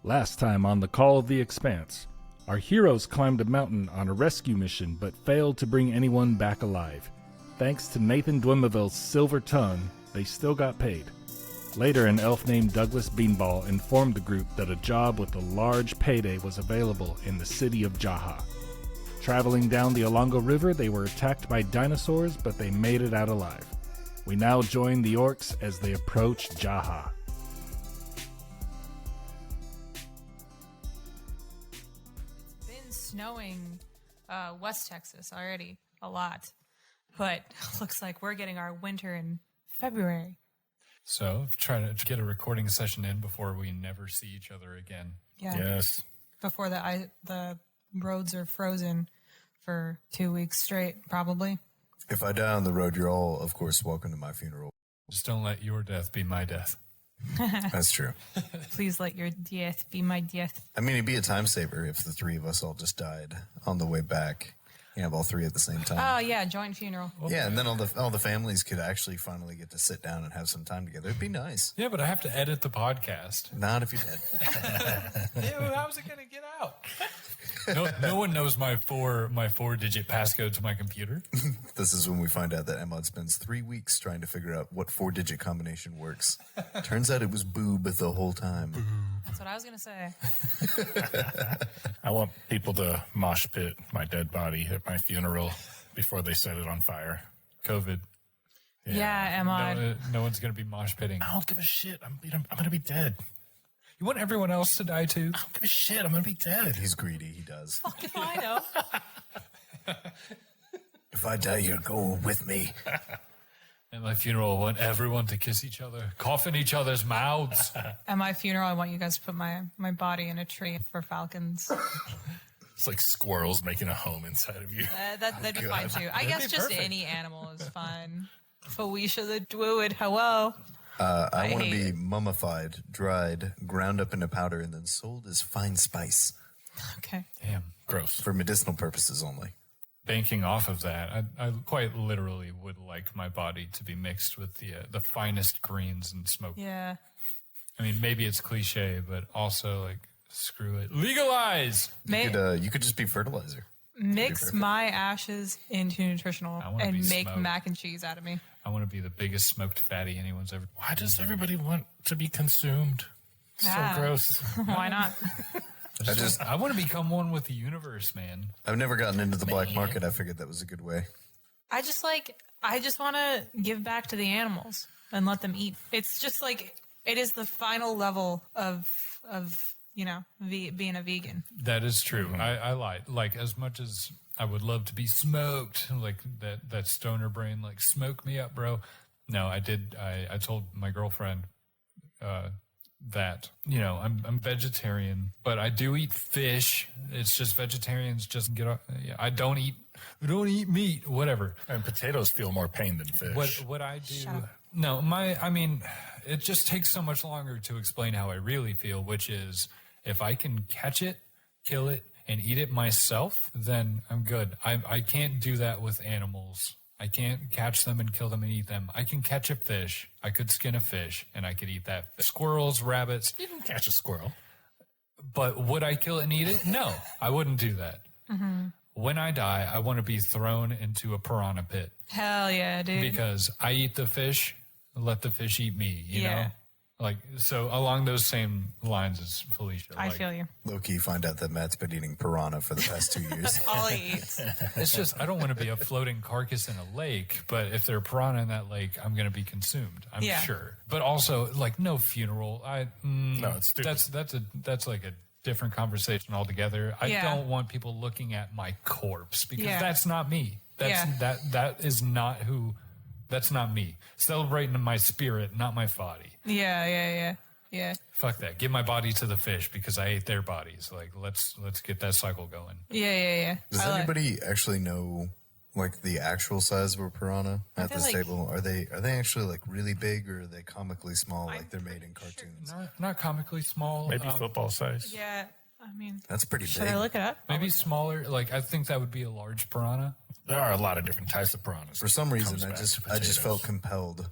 Last time on the Call of the Expanse, our heroes climbed a mountain on a rescue mission but failed to bring anyone back alive. Thanks to Nathan Dwimivel's silver tongue, they still got paid. Later, an elf named Douglas Beanball informed the group that a job with a large payday was available in the city of Jaha. Traveling down the Alongo River, they were attacked by dinosaurs, but they made it out alive. We now join the orcs as they approach Jaha. Snowing West Texas already a lot, but looks like we're getting our winter in February. So try to get a recording session in before we never see each other again. Yeah. Yes. Before the roads are frozen for 2 weeks straight, probably. If I die on the road, you're all, of course, welcome to my funeral. Just don't let your death be my death. That's true. Please let your death be my death. I mean, it'd be a time saver if the three of us all just died on the way back. You have all three at the same time. Oh, yeah, joint funeral. Yeah, and then all the families could actually finally get to sit down and have some time together. It'd be nice. Yeah, but I have to edit the podcast. Not if you're dead. Yeah, how's it going to get out? No one knows my four-digit passcode to my computer. This is when we find out that Emad spends 3 weeks trying to figure out what 4-digit combination works. Turns out it was boob the whole time. That's what I was going to say. I want people to mosh pit my dead body at my funeral before they set it on fire. COVID. Yeah, Emma. No one's going to be mosh pitting. I don't give a shit. I'm going to be dead. You want everyone else to die too? I don't give a shit. I'm going to be dead. He's greedy. He does. Fuck if I know. If I die, you're going with me. At my funeral, I want everyone to kiss each other, cough in each other's mouths. At my funeral, I want you guys to put my body in a tree for falcons. It's like squirrels making a home inside of you. That'd be fine too. I guess just perfect. Any animal is fine. Felicia the Druid, hello. I want to be mummified, dried, ground up into powder, and then sold as fine spice. Okay. Damn. Gross. For medicinal purposes only. Banking off of that, I quite literally would like my body to be mixed with the finest greens and smoke. Yeah. I mean, maybe it's cliche, but also like, screw it. Legalize! You could just be fertilizer. Mix my ashes into nutritional and make smoked. mac and cheese out of me. I want to be the biggest smoked fatty anyone's ever. Why does everybody want to be consumed? So gross. Why not? I want to become one with the universe, man. I've never gotten into the black market. I figured that was a good way. I just want to give back to the animals and let them eat. It's just like, it is the final level of being a vegan. That is true. Mm-hmm. I lied. Like, as much as I would love to be smoked, like that stoner brain, like, smoke me up, bro. No, I did. I told my girlfriend that, I'm vegetarian, but I do eat fish. It's just vegetarians just get off. I don't eat meat, whatever. And potatoes feel more pain than fish. What I do, it just takes so much longer to explain how I really feel, which is if I can catch it, kill it, and eat it myself, then I'm good. I can't do that with animals. I can't catch them and kill them and eat them. I can catch a fish. I could skin a fish, and I could eat that. Squirrels, rabbits. You can catch a squirrel. But would I kill it and eat it? No, I wouldn't do that. Mm-hmm. When I die, I want to be thrown into a piranha pit. Hell yeah, dude. Because I eat the fish, let the fish eat me, you know? Like, so along those same lines as Felicia. I feel you. Low-key find out that Matt's been eating piranha for the past 2 years. That's all he eats. It's just, I don't want to be a floating carcass in a lake, but if there are piranha in that lake, I'm going to be consumed. I'm sure. But also, like, no funeral. No, it's stupid. That's like a different conversation altogether. I don't want people looking at my corpse because that's not me. That is not who. That's not me. Celebrating my spirit, not my body. Yeah. Fuck that. Give my body to the fish because I ate their bodies. Like, let's get that cycle going. Yeah. Does anybody actually know, like, the actual size of a piranha at this table? Are they actually, like, really big, or are they comically small, like they're made in cartoons? Not comically small. Maybe football size. Yeah. I mean, that's pretty should big. I look it up? Maybe smaller. Like, I think that would be a large piranha. There are a lot of different types of piranhas. For some reason, I just felt compelled.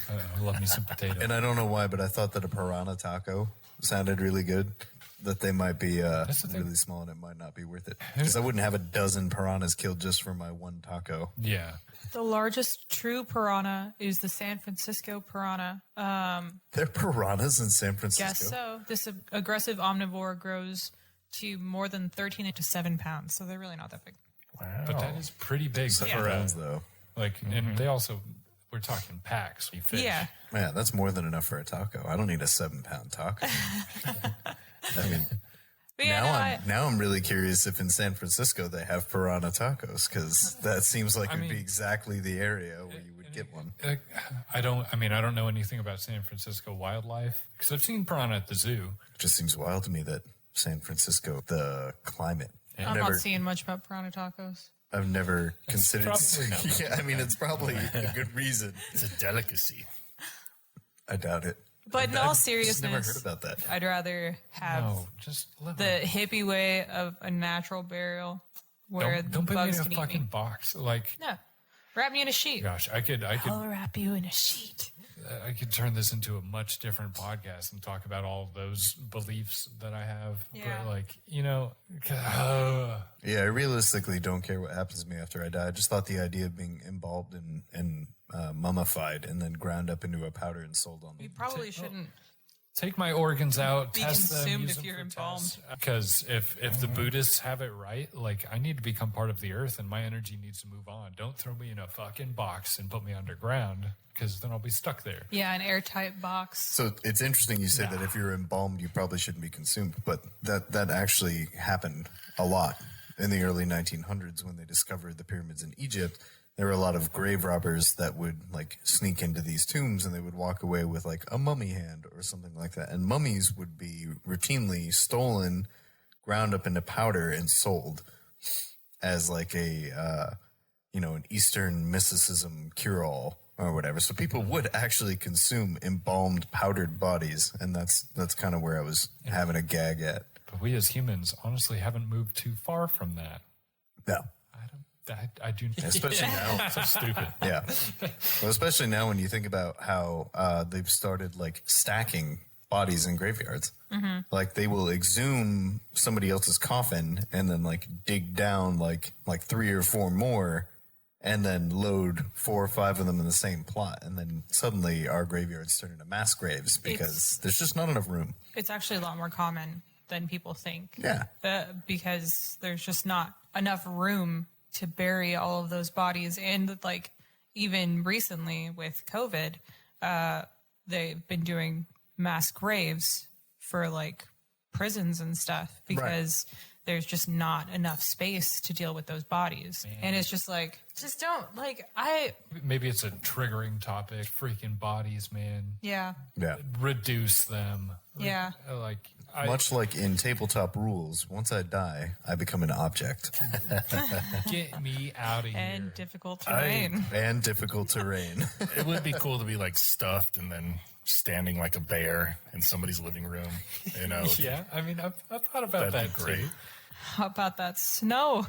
I love me some potato. And I don't know why, but I thought that a piranha taco sounded really good. that they might be the thing. really small and it might not be worth it. Because I wouldn't have a dozen piranhas killed just for my one taco. Yeah. The largest true piranha is the San Francisco piranha. There are piranhas in San Francisco? Guess so. This aggressive omnivore grows to more than 13 to 7 pounds, so they're really not that big. Wow. But that is pretty big. Except for for pounds, though. Like, and they also, we're talking packs. We fish. Yeah. Yeah, that's more than enough for a taco. I don't need a 7-pound taco. I mean, But yeah, now I'm really curious if in San Francisco they have piranha tacos, because that seems like it'd be exactly the area where you would get one. I don't know anything about San Francisco wildlife because I've seen piranha at the zoo. It just seems wild to me that San Francisco, the climate. I'm not seeing much about piranha tacos. I've never considered. probably not. Yeah, I mean, it's probably a good reason. It's a delicacy. I doubt it. But in all I've just never heard seriousness, about that. I'd rather have No, just live the hippie way of a natural burial where don't the put me in bugs a can eat fucking me. box. Like, No. Wrap me in a sheet. gosh, I could I'll wrap you in a sheet. turn this into a much different podcast and talk about all of those beliefs that I have. Yeah. But like, Yeah, I realistically don't care what happens to me after I die. I just thought the idea of being embalmed and mummified and then ground up into a powder and sold on You the probably shouldn't. take my organs out, Be test them, consumed use if them you're for embalmed. tests. Because if the Buddhists have it right, like I need to become part of the earth and my energy needs to move on. Don't throw me in a fucking box and put me underground because then I'll be stuck there. Yeah, an airtight box. So it's interesting you say that if you're embalmed, you probably shouldn't be consumed, but that actually happened a lot in the early 1900s when they discovered the pyramids in Egypt. There were a lot of grave robbers that would like sneak into these tombs and they would walk away with like a mummy hand or something like that. And mummies would be routinely stolen, ground up into powder and sold as like a, an Eastern mysticism cure-all or whatever. So people would actually consume embalmed powdered bodies. And that's kind of where I was having a gag at. But we as humans honestly haven't moved too far from that. No. I do. Especially now. So stupid. Yeah. Well, especially now when you think about how they've started like stacking bodies in graveyards. Mm-hmm. Like they will exhume somebody else's coffin and then like dig down like 3 or 4 more and then load 4 or 5 of them in the same plot. And then suddenly our graveyards turn into mass graves because there's just not enough room. It's actually a lot more common than people think. Yeah. Because there's just not enough room to bury all of those bodies. And like even recently with COVID, they've been doing mass graves for like prisons and stuff because there's just not enough space to deal with those bodies. Man. And it's just like, just don't like, Maybe it's a triggering topic. Freaking bodies, man. Yeah. Yeah. Reduce them. Yeah. Much like in tabletop rules, once I die, I become an object. Get me out of here. And difficult terrain. And difficult terrain. It would be cool to be like stuffed and then standing like a bear in somebody's living room. Yeah, I mean, I've thought about That'd that be great. too. How about that snow?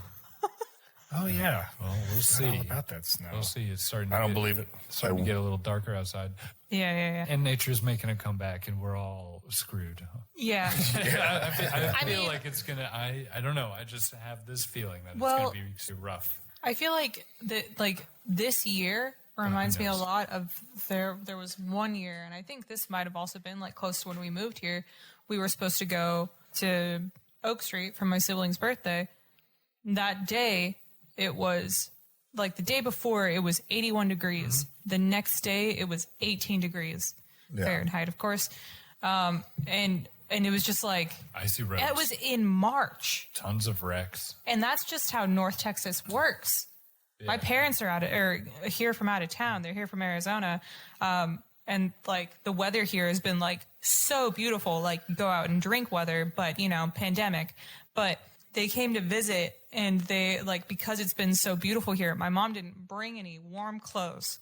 Oh yeah. Well, we'll see. All about that snow. We'll see. It's starting. I don't believe it. Starting to get a little darker outside, Yeah. and nature's making a comeback, and we're all screwed. Yeah. I feel like it's gonna. I don't know. I just have this feeling that it's gonna be too rough. I feel like this year reminds me a lot of there was one year, and I think this might have also been like close to when we moved here. We were supposed to go to Oak Street for my sibling's birthday. That day, it was like the day before, it was 81 degrees. Mm-hmm. The next day, it was 18 degrees Fahrenheit, of course. And it was just like icy roads. It was in March. Tons of wrecks. And that's just how North Texas works. Yeah. My parents are here from out of town. They're here from Arizona. And like the weather here has been like so beautiful, like go out and drink weather, but pandemic. But they came to visit and they like, because it's been so beautiful here, my mom didn't bring any warm clothes.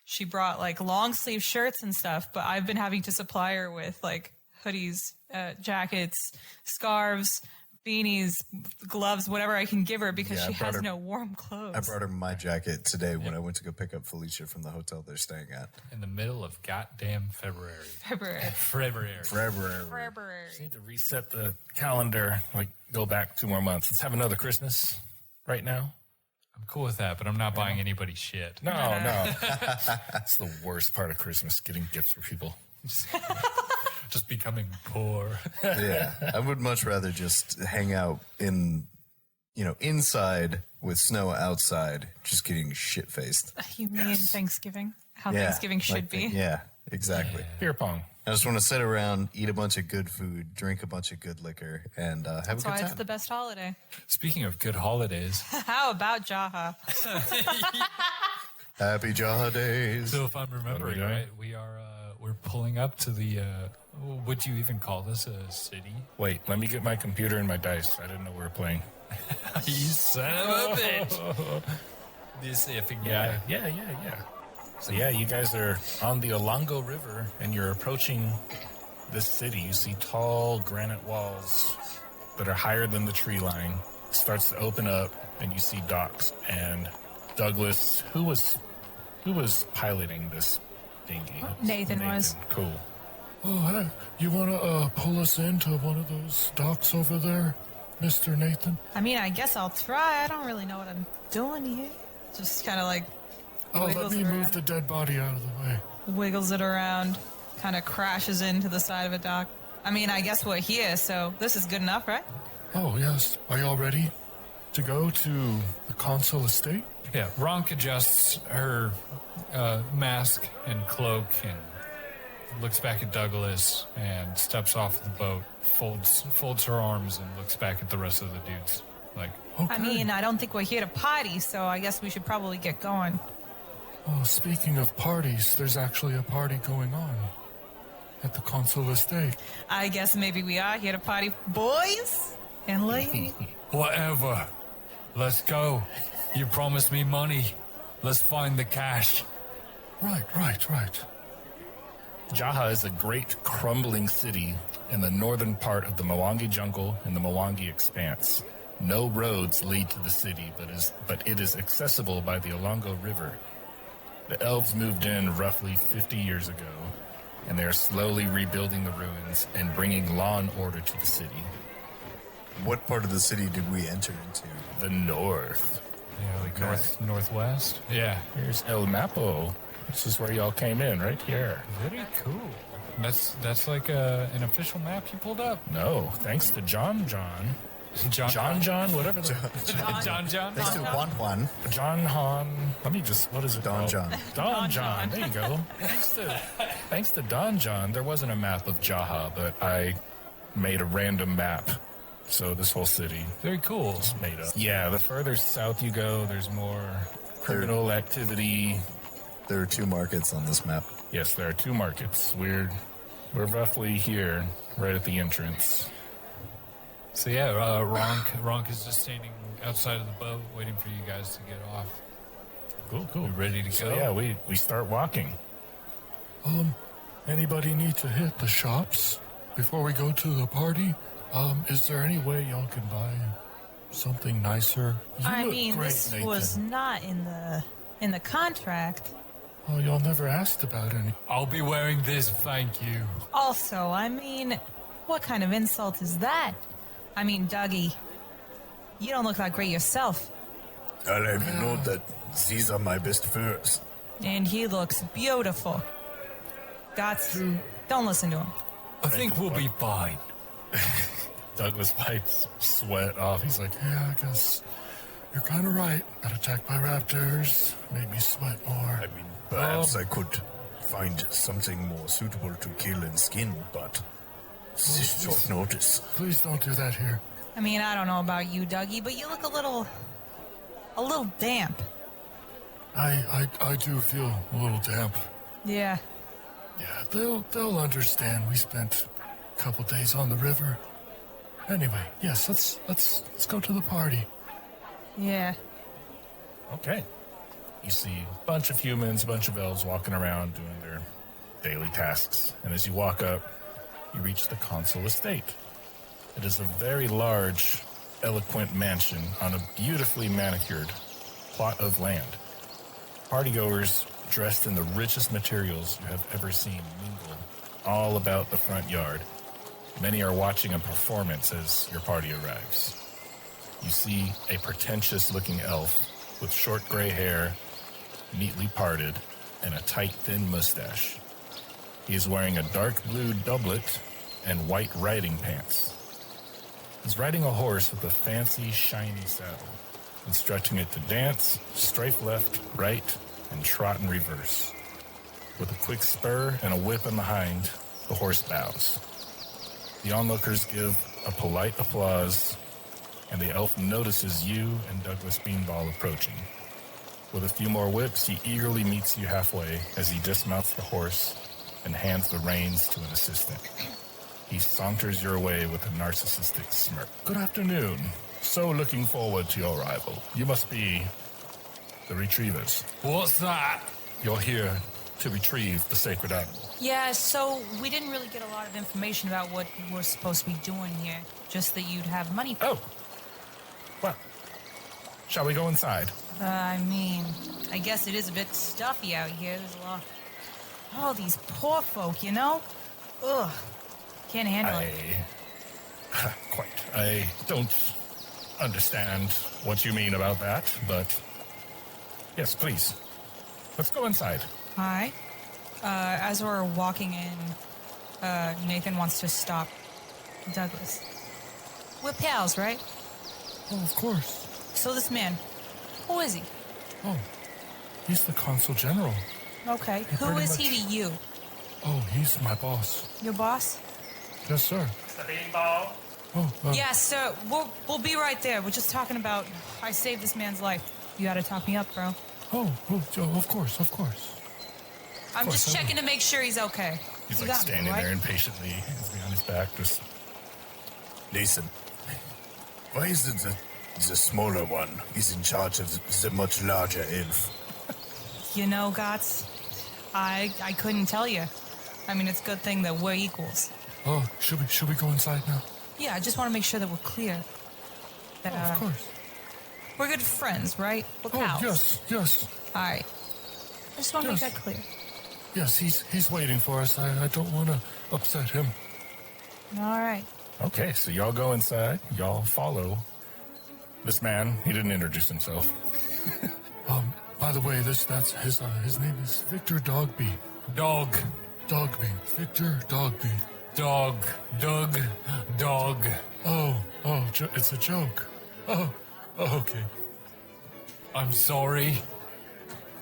She brought like long sleeve shirts and stuff, but I've been having to supply her with like hoodies, jackets, scarves, beanies, gloves, whatever I can give her because Yeah, she I brought has her- no warm clothes. I brought her my jacket today when I went to go pick up Felicia from the hotel they're staying at. In the middle of goddamn February. February. Just need to reset the calendar, like go back 2 more months. Let's have another Christmas right now. I'm cool with that, but I'm not buying anybody shit. No. That's the worst part of Christmas, getting gifts for people. Just becoming poor. Yeah, I would much rather just hang out inside with snow outside, just getting shit faced. You mean Thanksgiving? How Thanksgiving should be. Yeah, exactly. Beer pong. I just want to sit around, eat a bunch of good food, drink a bunch of good liquor, and have That's a good why time. it's the best holiday. Speaking of good holidays, How about Jaha? Happy Jaha days. so if I'm remembering doing? right, we're pulling up to the, would you even call this a city? Wait, let me get my computer and my dice. I didn't know we were playing. You son of a bitch. This effing guy. Yeah. So yeah, you guys are on the Alongo River and you're approaching this city. You see tall granite walls that are higher than the tree line. It starts to open up and you see docks. And Douglas, who was piloting this dinghy? Nathan was. Cool. Oh, hey, you want to pull us into one of those docks over there, Mr. Nathan? I mean, I guess I'll try. I don't really know what I'm doing here. Just kind of like Oh, let wiggles me it move around. the dead body out of the way. Wiggles it around, kind of crashes into the side of a dock. I mean, I guess we're here, so this is good enough, right? Oh, yes. Are y'all ready to go to the consul estate? Yeah, Ronk adjusts her mask and cloak and looks back at Douglas and steps off the boat, folds her arms and looks back at the rest of the dudes. Like, Okay. I mean, I don't think we're here to party, so I guess we should probably get going. Oh, speaking of parties, there's actually a party going on at the consul estate. I guess maybe we are here to party, boys and ladies. whatever. Let's go. You promised me money. Let's find the cash. Right. Jaha is a great crumbling city in the northern part of the Mwangi jungle and the Mwangi Expanse. No roads lead to the city, but it is accessible by the Alongo River. The elves moved in roughly 50 years ago, and they are slowly rebuilding the ruins and bringing law and order to the city. What part of the city did we enter into? The north. Yeah, like northwest. Yeah, Here's El Mapo. This is where y'all came in, right here. very cool. That's like an official map you pulled up. No, thanks to John, whatever the... John. Thanks to Juan Juan. John Han. Let me just, what is it Don called? John. Don John. There you go. Thanks to Don John, there wasn't a map of Jaha, but I made a random map. So this whole city Very cool. is made up. Yeah, the further south you go, there's more criminal activity. There are 2 markets on this map. Yes, there are 2 markets. We're roughly here, right at the entrance. So yeah, Ronk is just standing outside of the boat, waiting for you guys to get off. Cool. We ready to So go? yeah, we start walking. Anybody need to hit the shops before we go to the party? Is there any way y'all can buy something nicer? You I look mean, great, this Nathan. was not in the contract. Oh, y'all never asked about any. I'll be wearing this, thank you. Also, I mean, what kind of insult is that? I mean, Dougie, you don't look that great yourself. I don't even know that these are my best furs. And he looks beautiful. Don't listen to him. I think we'll be fine. Douglas wipes sweat off. He's like, Yeah, I guess you're kind of right. Got attacked by raptors. Made me sweat more. I mean, perhaps I could find something more suitable to kill and skin, but this is short notice. Please don't do that here. I mean, I don't know about you, Dougie, but you look a little damp. I do feel a little damp. Yeah. Yeah, they'll understand. We spent a couple days on the river. Anyway, yes, let's go to the party. Yeah. okay. You see a bunch of humans, a bunch of elves walking around doing their daily tasks. And as you walk up, you reach the consul estate. It is a very large, eloquent mansion on a beautifully manicured plot of land. Partygoers dressed in the richest materials you have ever seen mingle all about the front yard. Many are watching a performance as your party arrives. You see a pretentious-looking elf with short gray hair, neatly parted, and a tight, thin mustache. He is wearing a dark blue doublet and white riding pants. He's riding a horse with a fancy, shiny saddle, instructing it to dance, strafe left, right, and trot in reverse. With a quick spur and a whip in the hind, the horse bows. The onlookers give a polite applause, and the elf notices you and Douglas Beanball approaching. With a few more whips, he eagerly meets you halfway as he dismounts the horse and hands the reins to an assistant. He saunters your way with a narcissistic smirk. Good afternoon. So looking forward to your arrival. You must be the retrievers. What's that? You're here to retrieve the sacred animal. Yeah, so we didn't really get a lot of information about what we're supposed to be doing here. Just that you'd have money for Oh. Well, shall we go inside? I mean, I guess it is a bit stuffy out here. There's a lot. Oh, these poor folk, you know? Ugh. Can't handle it. Quite. I don't understand what you mean about that, but yes, please. Let's go inside. Hi. As we're walking in, Nathan wants to stop Douglas. We're pals, right? Oh, of course. So this man, who is he? Oh, he's the consul general. Okay. Who pretty is he much- to you? Oh, he's my boss. Your boss? Yes, sir. Mr. Beanball. Oh, Yes, sir. We'll be right there. We're just talking about I saved this man's life. You gotta talk me up, bro. of course, of course. I'm course, just I will. checking to make sure he's okay. He's You like got me, standing right? there impatiently, hands behind his back, just... Nathan, why is it the smaller one is in charge of the much larger elf? You know, Gots, I couldn't tell you. I mean, it's a good thing that we're equals. Oh, should we go inside now? Yeah, I just want to make sure that we're clear. That, Oh, of course. we're good friends, right? We're Oh, pals. yes. All right. I just want to make Yes. that clear. Yes, he's waiting for us. I don't want to upset him. All right. Okay, so y'all go inside. Y'all follow this man. He didn't introduce himself. By the way, that's his name is Victor Dogby. Dogby. Victor Dogby. Dog. It's a joke. Oh, okay. I'm sorry.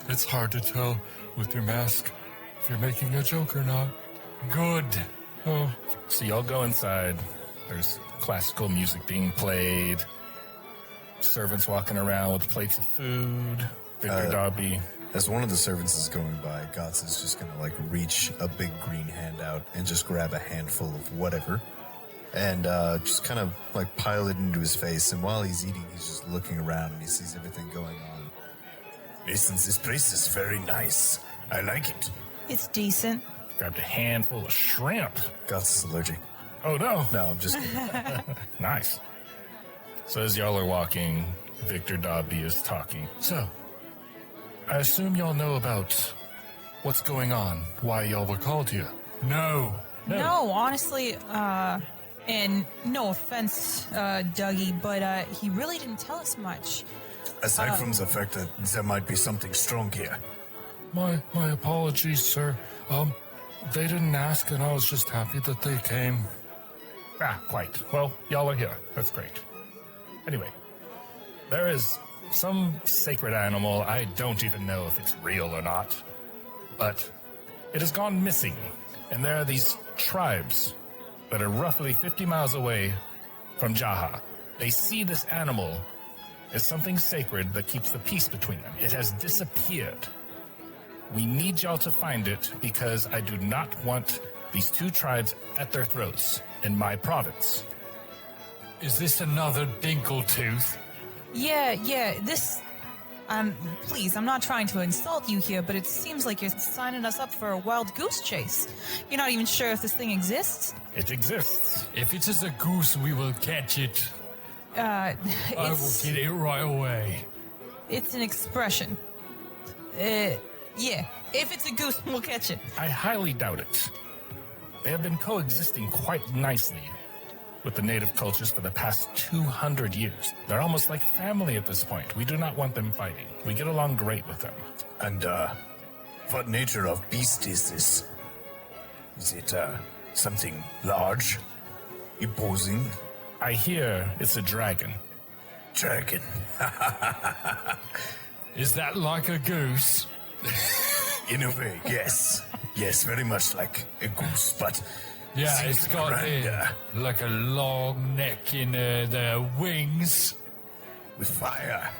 It's hard to tell with your mask if you're making a joke or not. Good. Oh, So y'all go inside. There's classical music being played. Servants walking around with plates of food. Victor Dobby. As one of the servants is going by, Gotts is just going to reach a big green hand out and just grab a handful of whatever and just kind of pile it into his face. And while he's eating, he's just looking around and he sees everything going on. Nathan, this place is very nice. I like it. It's decent. Grabbed a handful of shrimp. Gotts is allergic. Oh, no. No, I'm just kidding. Nice. So as y'all are walking, Victor Dobby is talking. so I assume y'all know about what's going on, why y'all were called here. No. No, honestly, and no offense, Dougie, but he really didn't tell us much. Aside from the fact that there might be something strong here. My apologies, sir. They didn't ask, and I was just happy that they came. Quite. Well, y'all are here. That's great. Anyway, there is some sacred animal. I don't even know if it's real or not, but it has gone missing. And there are these tribes that are roughly 50 miles away from Jaha. They see this animal as something sacred that keeps the peace between them. It has disappeared. We need y'all to find it because I do not want these two tribes at their throats in my province. Is this another Dinkletooth? Yeah, this Please, I'm not trying to insult you here, but it seems like you're signing us up for a wild goose chase. You're not even sure if this thing exists. It exists. If it is a goose, we will catch it. I will get it right away. It's an expression. Yeah, if it's a goose, we'll catch it. I highly doubt it. They have been coexisting quite nicely with the native cultures for the past 200 years. They're almost like family at this point. We do not want them fighting. We get along great with them. And, what nature of beast is this? Is it, something large? Imposing? I hear it's a dragon. Dragon. Is that like a goose? In a way, yes. Yes, very much like a goose, but... Yeah, seems it's got grander, like a long neck in the wings. with fire.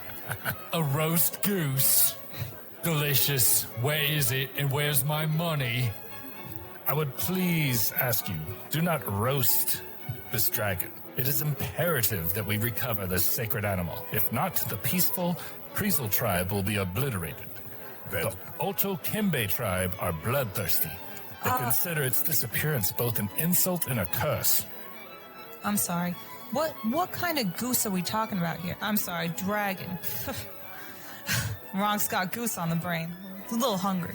A roast goose. Delicious. Where is it and where's my money? I would please ask you, do not roast this dragon. It is imperative that we recover this sacred animal. If not, the peaceful Priesel tribe will be obliterated. Well, The Ocho Kimbe tribe are bloodthirsty. They consider its disappearance both an insult and a curse. I'm sorry. What kind of goose are we talking about here? I'm sorry, dragon. Ron's got goose on the brain. It's a little hungry.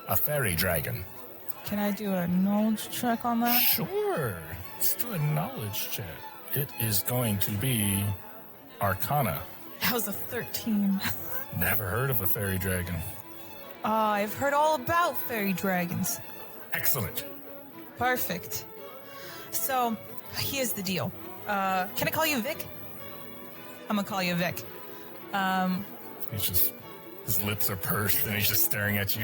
A fairy dragon. Can I do a knowledge check on that? Sure. Let's do a knowledge check. It is going to be Arcana. That was a 13. Never heard of a fairy dragon. I've heard all about fairy dragons. Excellent. Perfect. So, here's the deal. Can I call you Vic? I'm gonna call you Vic. He's just, his lips are pursed and he's just staring at you.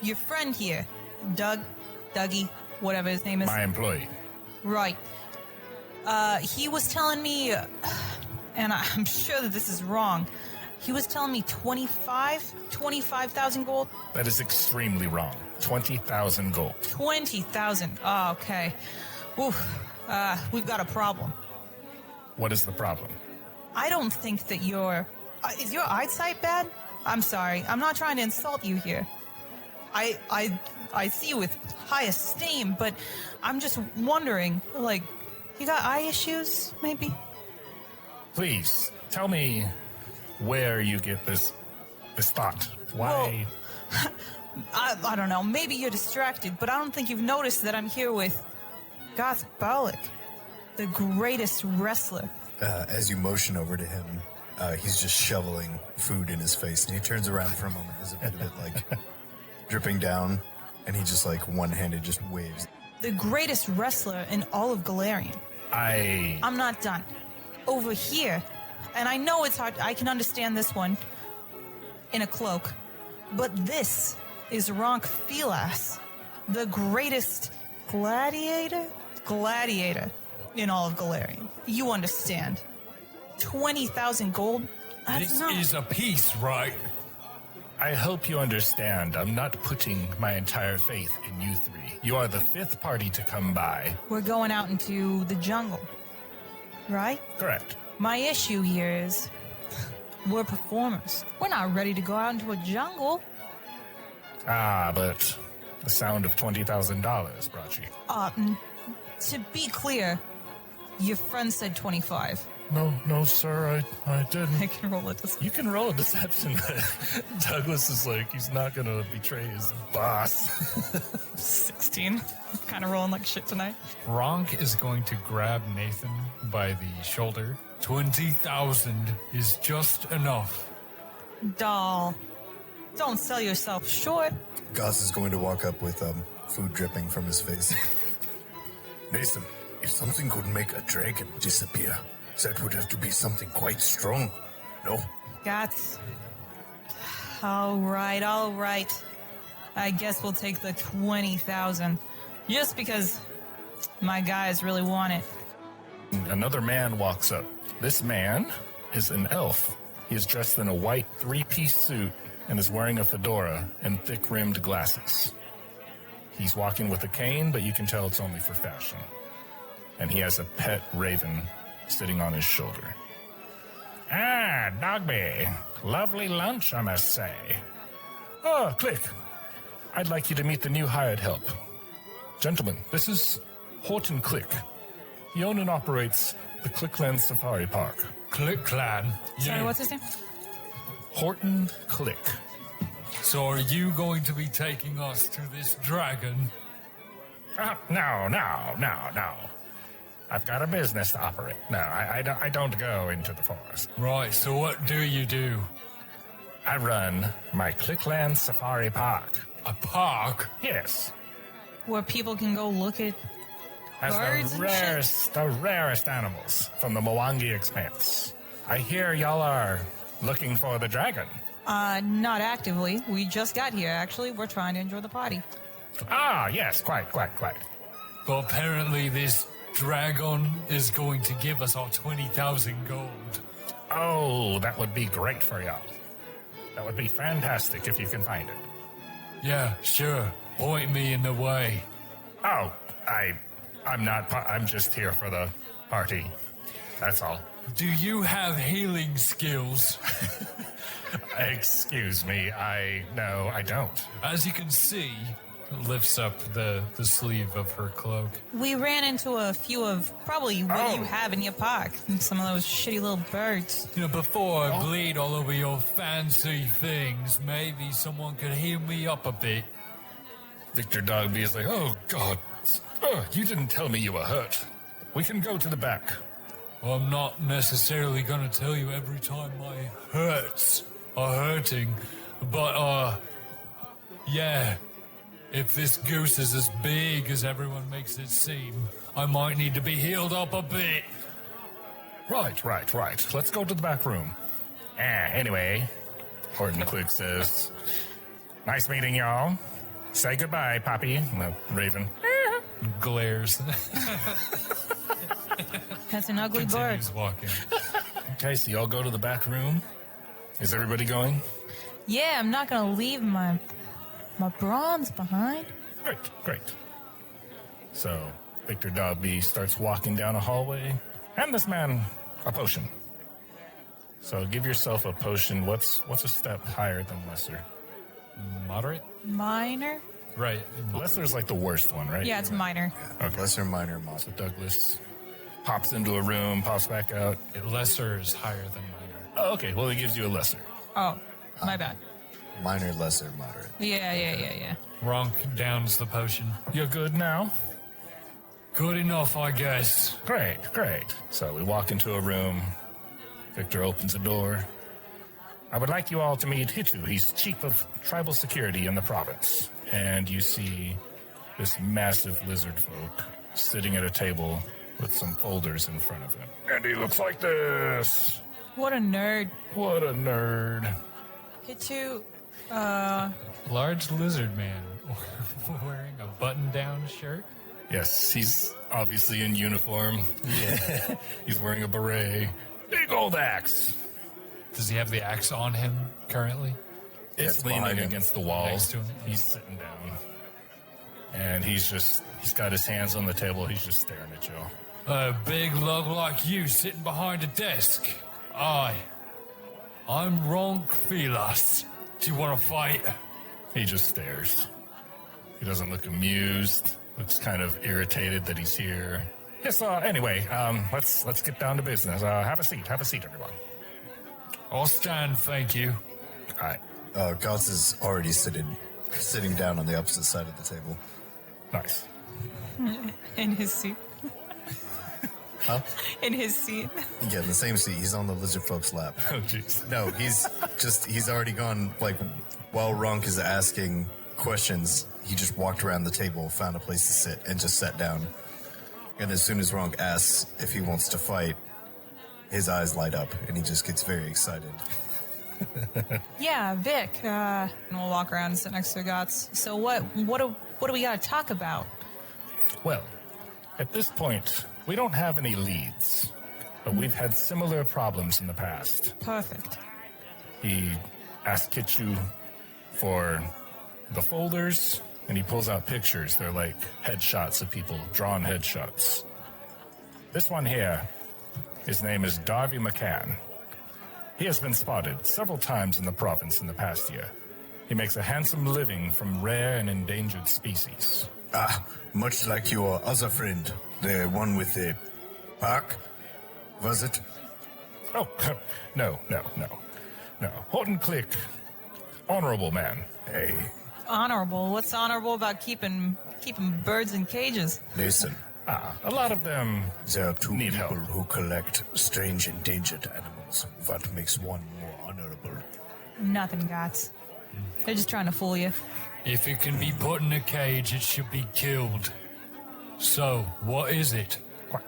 Your friend here, Dougie, whatever his name is. My employee. Right. He was telling me, and I'm sure that this is wrong, he was telling me 25,000 gold? That is extremely wrong. 20,000 gold. 20,000. Oh, okay. Oof. We've got a problem. What is the problem? I don't think that is your eyesight bad? I'm sorry. I'm not trying to insult you here. I see you with high esteem, but I'm just wondering, like, you got eye issues, maybe? Please, tell me where you get this thought. Why? Well, I don't know. Maybe you're distracted, but I don't think you've noticed that I'm here with Goth Balik, the greatest wrestler. As you motion over to him, he's just shoveling food in his face, and he turns around for a moment, as a bit of it, like, dripping down, and he just, like, one-handed just waves. The greatest wrestler in all of Galarian. I'm not done. Over here, and I know it's hard, I can understand this one in a cloak, but this is Ronk Filas, the greatest gladiator in all of Galarian. You understand. 20,000 gold? That's This not... is a piece, right? I hope you understand. I'm not putting my entire faith in you three. You are the fifth party to come by. We're going out into the jungle, right? Correct. My issue here is we're performers. We're not ready to go out into a jungle. But the sound of $20,000 brought you. To be clear, your friend said 25. No, sir, I didn't. I can roll it this. You can roll a deception. Douglas is like, he's not going to betray his boss. 16. Kind of rolling like shit tonight. Ronk is going to grab Nathan by the shoulder. 20,000 is just enough. Doll. Don't sell yourself short. Goss is going to walk up with food dripping from his face. Nathan, if something could make a dragon disappear, that would have to be something quite strong, no? Gats. All right. I guess we'll take the 20,000. Just because my guys really want it. Another man walks up. This man is an elf. He is dressed in a white three-piece suit and is wearing a fedora and thick-rimmed glasses. He's walking with a cane, but you can tell it's only for fashion. And he has a pet raven sitting on his shoulder. Ah, Dogby. Lovely lunch, I must say. Oh, Click. I'd like you to meet the new hired help. Gentlemen, this is Horton Click. He owns and operates the Clickland Safari Park. Click Clan. Sorry, what's his name? Horton Click. So are you going to be taking us to this dragon? No. I've got a business to operate. No, I don't go into the forest. Right, so what do you do? I run my Clickland Safari Park. A park? Yes. Where people can go look at birds and shit? The rarest animals from the Mwangi Expanse. I hear y'all are looking for the dragon. Not actively. We just got here, actually. We're trying to enjoy the party. Ah, yes, quite. But apparently this dragon is going to give us our 20,000 gold. Oh, that would be great for y'all. That would be fantastic if you can find it. Yeah, sure. Point me in the way. Oh, I'm just here for the party. That's all. Do you have healing skills? Excuse me, no, I don't. As you can see, lifts up the sleeve of her cloak. We ran into a few of probably what you have in your park. Some of those shitty little birds. You know, before I bleed all over your fancy things, maybe someone could heal me up a bit. Victor Dogby is like, oh, God. You didn't tell me you were hurt. We can go to the back. Well, I'm not necessarily going to tell you every time my hurts are hurting, but, yeah. If this goose is as big as everyone makes it seem, I might need to be healed up a bit. Right. Let's go to the back room. Anyway, Horton Click says, nice meeting y'all. Say goodbye, Poppy. The raven. Glares. That's an ugly bird. Continues walking. Okay, so y'all go to the back room. Is everybody going? Yeah, I'm not gonna leave my bronze behind. Great. So, Victor Dogby starts walking down a hallway. Hand this man a potion. So, give yourself a potion. What's a step higher than lesser? Moderate? Minor? Right. Lesser's like the worst one, right? Yeah, it's minor. Okay. Lesser, minor, moderate. So, Douglas pops into a room, pops back out. Lesser is higher than minor. Oh, okay. Well, he gives you a lesser. Oh, my bad. Minor, lesser, moderate. Yeah. Ronk downs the potion. You're good now? Good enough, I guess. Great. So we walk into a room. Victor opens a door. I would like you all to meet Hitu. He's chief of tribal security in the province. And you see this massive lizard folk sitting at a table with some folders in front of him. And he looks like this. What a nerd. Hitu, Large lizard man wearing a button-down shirt. Yes, he's obviously in uniform. Yeah. He's wearing a beret. Big old axe. Does he have the axe on him currently? It's leaning against the wall. He's sitting down. And he's got his hands on the table. He's just staring at y'all. A big lug like you sitting behind a desk. I'm Ronk Felas. Do you want to fight? He just stares. He doesn't look amused. Looks kind of irritated that he's here. Yes, anyway, let's get down to business. Have a seat, everyone. I'll stand, thank you. All right. Gauss is already sitting down on the opposite side of the table. Nice. in his seat. Huh? In his seat. Yeah, in the same seat. He's on the lizard folk's lap. Oh, jeez. No, he's already gone, like, while Ronk is asking questions, he just walked around the table, found a place to sit, and just sat down. And as soon as Ronk asks if he wants to fight, his eyes light up, and he just gets very excited. Yeah, Vic. And we'll walk around and sit next to Gots. So what do we got to talk about? Well, at this point, we don't have any leads, but we've had similar problems in the past. Perfect. He asked Kitchu for the folders, and he pulls out pictures. They're like headshots of people, drawn headshots. This one here His name is Darby McCann. He has been spotted several times in the province in the past year. He makes a handsome living from rare and endangered species. Ah, much like your other friend, the one with the park, was it? Oh, no. Horton Click, honorable man. Hey, Honorable? What's honorable about keeping birds in cages? listen. A lot of them There are two need people help. who collect strange endangered animals. What makes one more honorable? Nothing, Gots. They're just trying to fool you. If it can be put in a cage, it should be killed. So, what is it? Quite.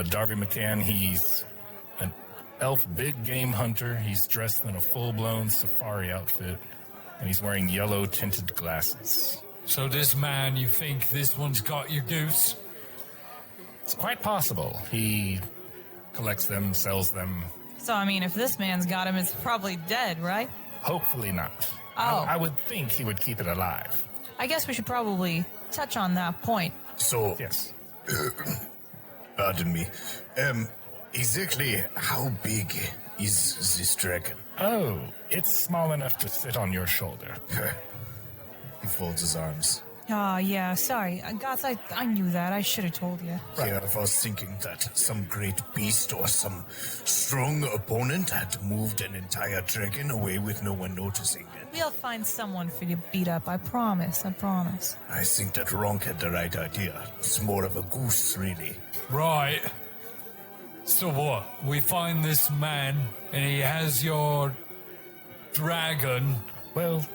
Darby McCann, he's an elf big game hunter. He's dressed in a full-blown safari outfit, and he's wearing yellow tinted glasses. So this man, you think this one's got your goose? It's quite possible. He collects them, sells them. So, I mean, if this man's got him, it's probably dead, right? Hopefully not. Oh. I would think he would keep it alive. I guess we should probably touch on that point. So, Yes. pardon me. Exactly how big is this dragon? Oh, it's small enough to sit on your shoulder. He folds his arms. Oh, yeah, sorry. Gots, I knew that. I should have told you. Yeah, I was thinking that some great beast or some strong opponent had moved an entire dragon away with no one noticing it. We'll find someone for you to beat up. I promise. I promise. I think that Ronk had the right idea. It's more of a goose, really. Right. So what? We find this man, and he has your dragon. Well,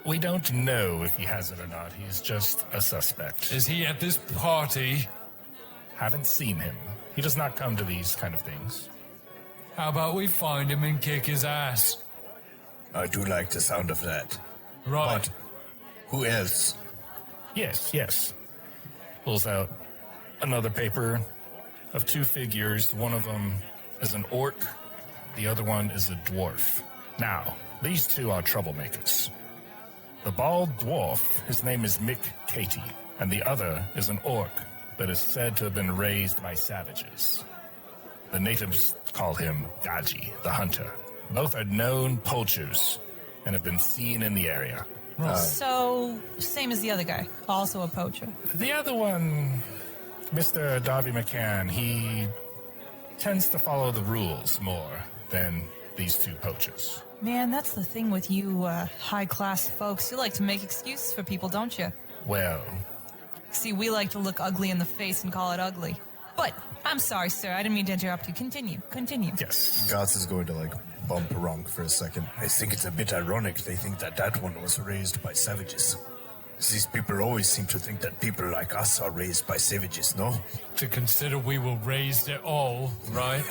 we don't know if he has it or not. He's just a suspect. Is he at this party? Haven't seen him. He does not come to these kind of things. How about we find him and kick his ass? I do like the sound of that. Right. But who else? Yes. Pulls out another paper of two figures. One of them is an orc. The other one is a dwarf. Now, these two are troublemakers. The bald dwarf, his name is Mick Katie, and the other is an orc that is said to have been raised by savages. The natives call him Gaji, the hunter. Both are known poachers and have been seen in the area. So, same as the other guy. Also a poacher. The other one, Mr. Darby McCann, he tends to follow the rules more than these two poachers. Man, that's the thing with you high-class folks. You like to make excuses for people, don't you? Well, See, we like to look ugly in the face and call it ugly. But, I'm sorry, sir. I didn't mean to interrupt you. Continue. yes. Gots is going to, bump Ronk for a second. I think it's a bit ironic they think that one was raised by savages. These people always seem to think that people like us are raised by savages, no? To consider we were raised at all, right?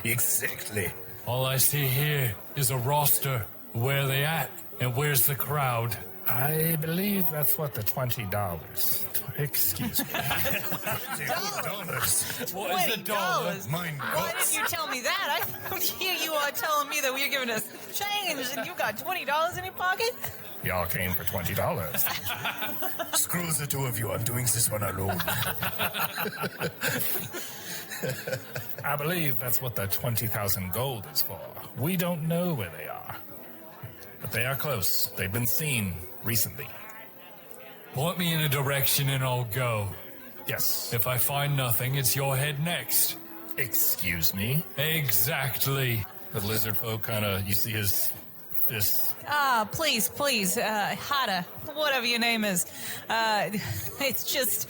Exactly. All I see here is a roster. Where are they at? And where's the crowd? I believe that's what the $20. Excuse me. $20. What is the dollar? Mine Why didn't you tell me that? Here you are telling me that we're giving us change and you got $20 in your pocket? Y'all came for $20. Screw the two of you. I'm doing this one alone. I believe that's what the 20,000 gold is for. We don't know where they are. But they are close. They've been seen recently. Point me in a direction and I'll go. Yes. If I find nothing, it's your head next. Excuse me? Exactly. The lizard folk you see his fist. Please, Hada, whatever your name is. It's just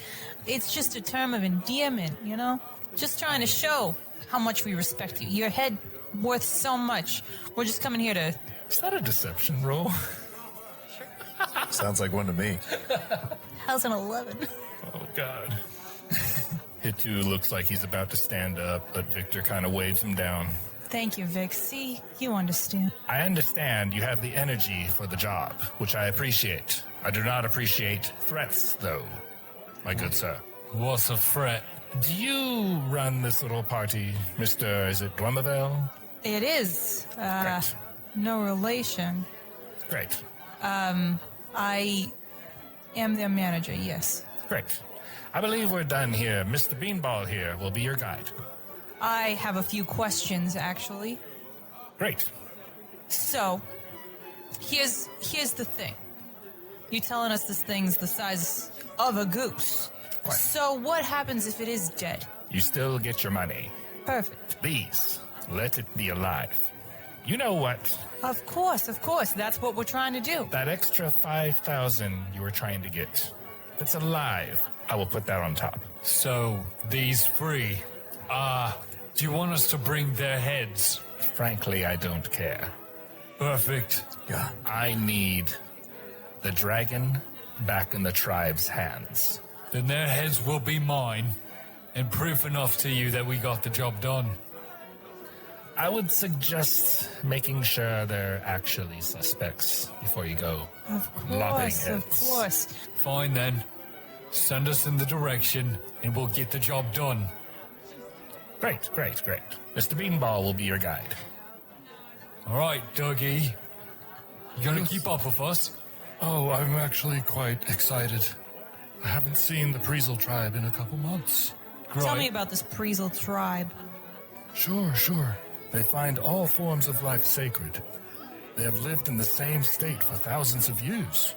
a term of endearment, you know? Just trying to show how much we respect you. Your head worth so much. We're just coming here to... Is that a deception roll? Sounds like one to me. How's an 11? Oh, God. Hitu looks like he's about to stand up, but Victor kind of waves him down. Thank you, Vic. See, you understand. I understand you have the energy for the job, which I appreciate. I do not appreciate threats, though, my good sir. What's a threat? Do you run this little party, Mr. Is it Dwimivel? It is. Great. No relation. Great. I am their manager, yes. Great. I believe we're done here. Mr. Beanball here will be your guide. I have a few questions, actually. Great. So, here's the thing. You're telling us this thing's the size of a goose. Quite. So what happens if it is dead? You still get your money. Perfect. Please, let it be alive. You know what? Of course. That's what we're trying to do. That extra 5,000 you were trying to get. It's alive. I will put that on top. So, these three, do you want us to bring their heads? Frankly, I don't care. Perfect. Yeah. I need the dragon back in the tribe's hands. Then their heads will be mine, and proof enough to you that we got the job done. I would suggest making sure they're actually suspects before you go. Of lopping course, of heads. course. Fine then. Send us in the direction, and we'll get the job done. Great. Mr. Beanball will be your guide. All right, Dougie. You gonna Yes. keep up with us? Oh, I'm actually quite excited. I haven't seen the Priesel tribe in a couple months. Tell me about this Priesel tribe. Sure. They find all forms of life sacred. They have lived in the same state for thousands of years.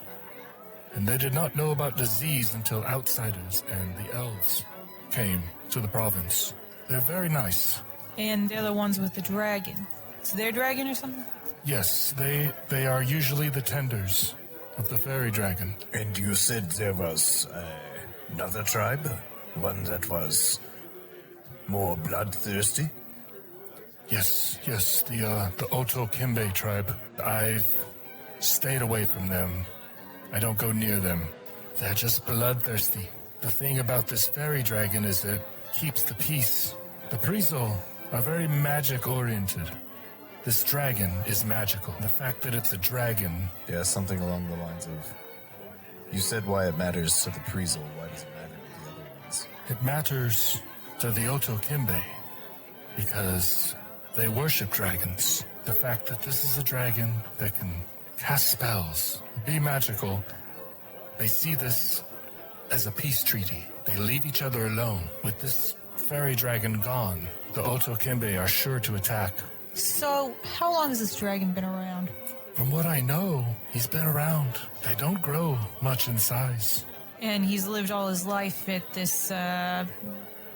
And they did not know about disease until outsiders and the elves came to the province. They're very nice. And they're the ones with the dragon. It's their dragon or something? Yes, they are usually the tenders of the fairy dragon. And you said there was another tribe? One that was more bloodthirsty? Yes, the Oto Kimbe tribe. I've stayed away from them. I don't go near them. They're just bloodthirsty. The thing about this fairy dragon is it keeps the peace. The Priesel are very magic-oriented. This dragon is magical. The fact that it's a dragon, Yeah, something along the lines of... You said why it matters to the Priesel. Why does it matter to the other ones? it matters to the Oto Kimbe because they worship dragons. The fact that this is a dragon that can cast spells, be magical, they see this as a peace treaty. They leave each other alone. With this fairy dragon gone, the Oto Kimbe are sure to attack. So, how long has this dragon been around? From what I know, he's been around. They don't grow much in size. And he's lived all his life at this,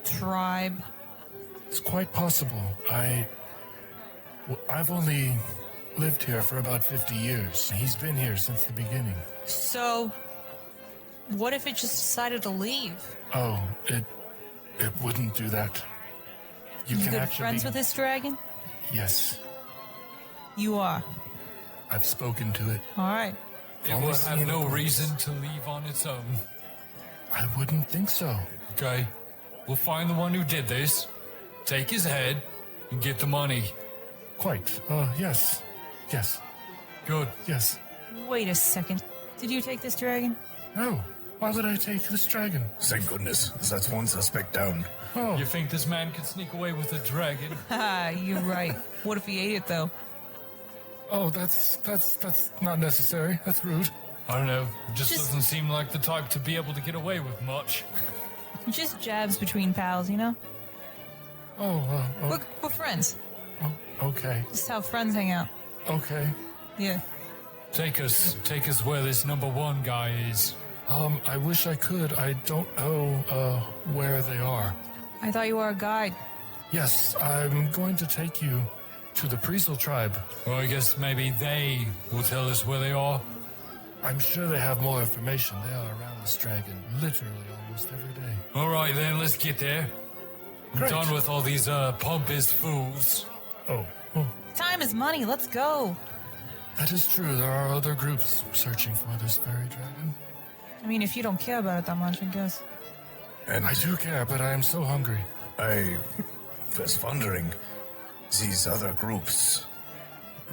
tribe. It's quite possible. I've only lived here for about 50 years. He's been here since the beginning. So, what if it just decided to leave? Oh, it wouldn't do that. You You can good actually... friends with this dragon? Yes, You are. I've spoken to it. Alright. It Only will seen have no it once. reason to leave on its own. I wouldn't think so. Okay? We'll find the one who did this, take his head, and get the money. Quite. Yes. Yes. Good. Yes. Wait a second. Did you take this dragon? No. Why would I take this dragon? Thank goodness. That's one suspect down. Oh, You think this man could sneak away with a dragon? Ah, you're right. What if he ate it, though? that's not necessary. That's rude. I don't know. Just Just- doesn't seem like the type to be able to get away with much. Just jabs between pals, you know? We're friends. Okay. Just how friends hang out. Okay. Yeah. Take us where this number one guy is. I wish I could. I don't know, where they are. I thought you were a guide. Yes, I'm going to take you to the Priesel tribe. Well, I guess maybe they will tell us where they are. I'm sure they have more information. They are around this dragon literally almost every day. All right, then, let's get there. I'm Great. done with all these pompous fools. Oh, Time is money. Let's go. that is true. There are other groups searching for this fairy dragon. I mean, if you don't care about it that much, I guess. And I do care, but I am so hungry. I was wondering, these other groups,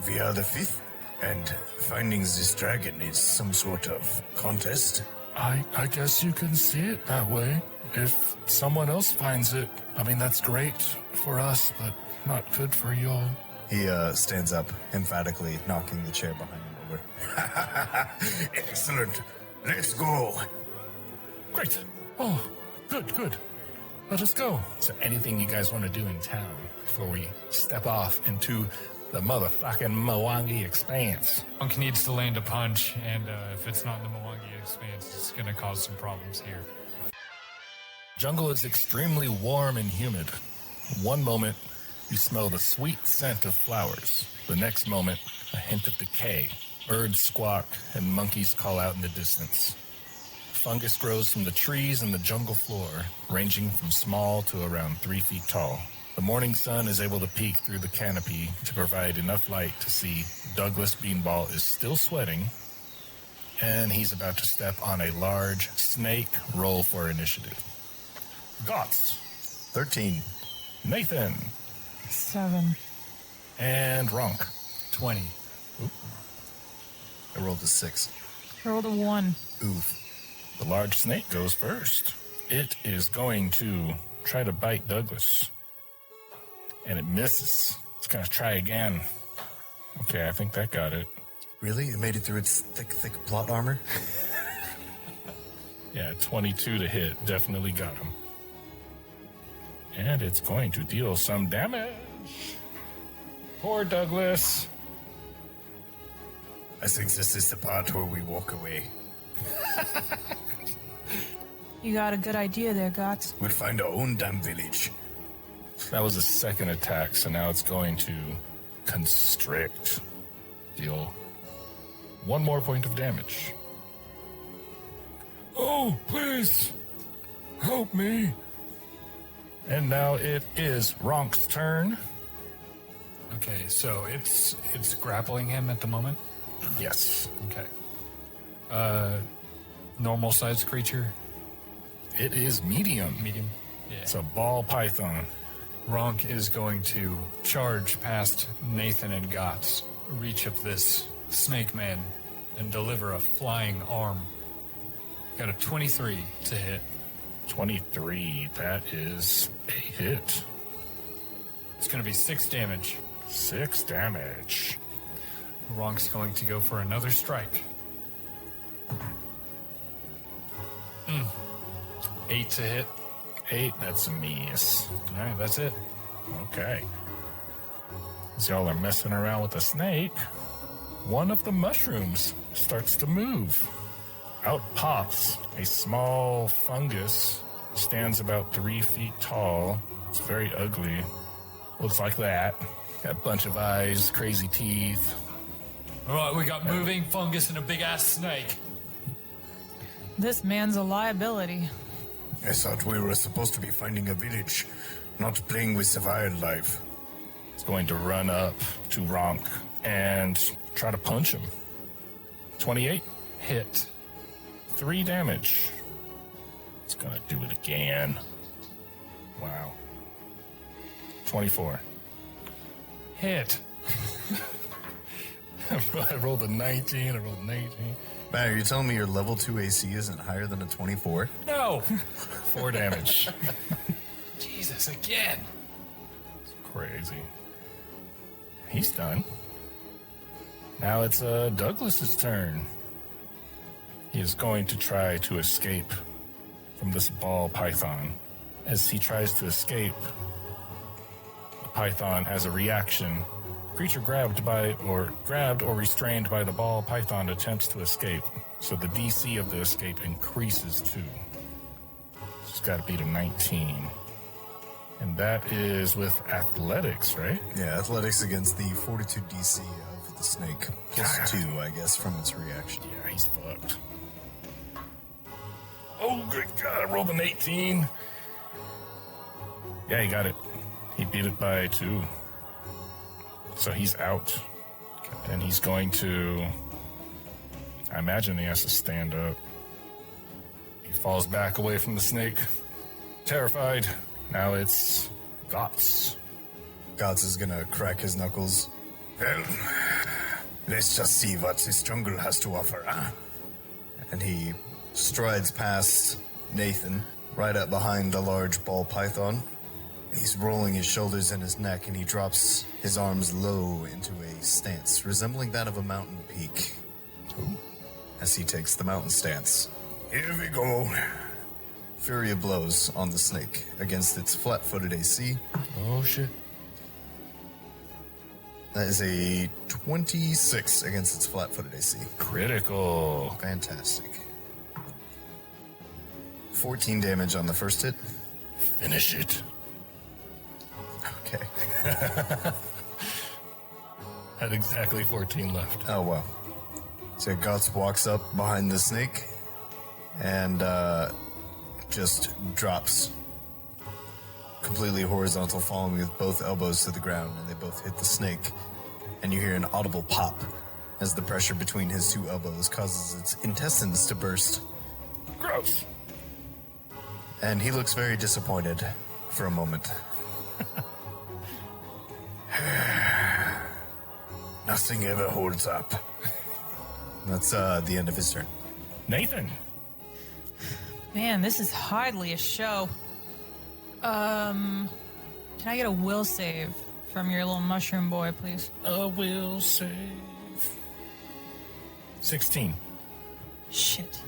we are the fifth, and finding this dragon is some sort of contest. I guess you can see it that way. If someone else finds it, I mean, that's great for us, but not good for you all. He stands up emphatically, knocking the chair behind him over. Excellent. Let's go. Great. Oh, good. Let us go. Is there anything you guys want to do in town before we step off into the motherfucking Mwangi Expanse? Monk needs to land a punch, and if it's not in the Mwangi Expanse, it's going to cause some problems here. Jungle is extremely warm and humid. One moment, you smell the sweet scent of flowers. The next moment, a hint of decay. Birds squawk and monkeys call out in the distance. Fungus grows from the trees and the jungle floor, ranging from small to around 3 feet tall. The morning sun is able to peek through the canopy to provide enough light to see Douglas Beanball is still sweating, and he's about to step on a large snake. Roll for initiative. Gots. 13. Nathan. 7. And Ronk. 20. I rolled a 6. Rolled a 1. Oof. The large snake goes first. It is going to try to bite Douglas. And it misses. It's going to try again. Okay, I think that got it. Really? It made it through its thick plot armor? Yeah, 22 to hit. Definitely got him. And it's going to deal some damage. Poor Douglas. I think this is the part where we walk away. You got a good idea there, Gots. We'll find our own damn village. That was a second attack, so now it's going to constrict. Deal 1 more point of damage. Oh, please. Help me. And now it is Ronk's turn. Okay, so it's grappling him at the moment. Yes. Okay. Normal sized creature. It is medium. Medium. Yeah. It's a ball python. Ronk is going to charge past Nathan and Gott's reach of this snake man and deliver a flying arm. Got a 23 to hit. 23. That is a hit. It's going to be 6 damage. 6 damage. Ronk's going to go for another strike. 8 to hit. 8. That's a miss. All right, that's it. Okay. As y'all are messing around with the snake, one of the mushrooms starts to move. Out pops a small fungus. Stands about 3 feet tall. It's very ugly. Looks like that. Got a bunch of eyes, crazy teeth. All right, we got moving fungus and a big ass snake. This man's a liability. I thought we were supposed to be finding a village, not playing with the wildlife. It's going to run up to Ronk and try to punch him. 28. Hit. 3 damage. It's going to do it again. Wow. 24. Hit. I rolled a 19. I rolled an 18. Man, are you telling me your level 2 AC isn't higher than a 24? No. 4 damage. Jesus, again. It's crazy. He's done. Now it's Douglas's turn. He is going to try to escape from this ball python. As he tries to escape, the python has a reaction. The creature grabbed or restrained by the ball python attempts to escape. So the DC of the escape increases too. It's got to beat a 19. And that is with athletics, right? Yeah, athletics against the fortitude DC of the snake. Plus 2, I guess, from its reaction. Yeah, he's fucked. Oh, good God, I rolled an 18. Yeah, he got it. He beat it by 2. So he's out. And he's going to... I imagine he has to stand up. He falls back away from the snake. Terrified. Now it's Gots. Gots is gonna crack his knuckles. Well, let's just see what this jungle has to offer, huh? And he strides past Nathan, right up behind the large ball python. He's rolling his shoulders and his neck, and he drops his arms low into a stance, resembling that of a mountain peak. As he takes the mountain stance. Here we go. Fury of blows on the snake against its flat-footed AC. Oh, shit. That is a 26 against its flat-footed AC. Critical. Fantastic. 14 damage on the first hit. Finish it. Okay. Had exactly 14 left. Oh, wow. So Guts walks up behind the snake and just drops completely horizontal, falling with both elbows to the ground, and they both hit the snake. And you hear an audible pop as the pressure between his two elbows causes its intestines to burst. Gross. And he looks very disappointed for a moment. Nothing ever holds up. That's the end of his turn. Nathan. Man, this is hardly a show. Can I get a will save from your little mushroom boy, please? A will save. 16. Shit.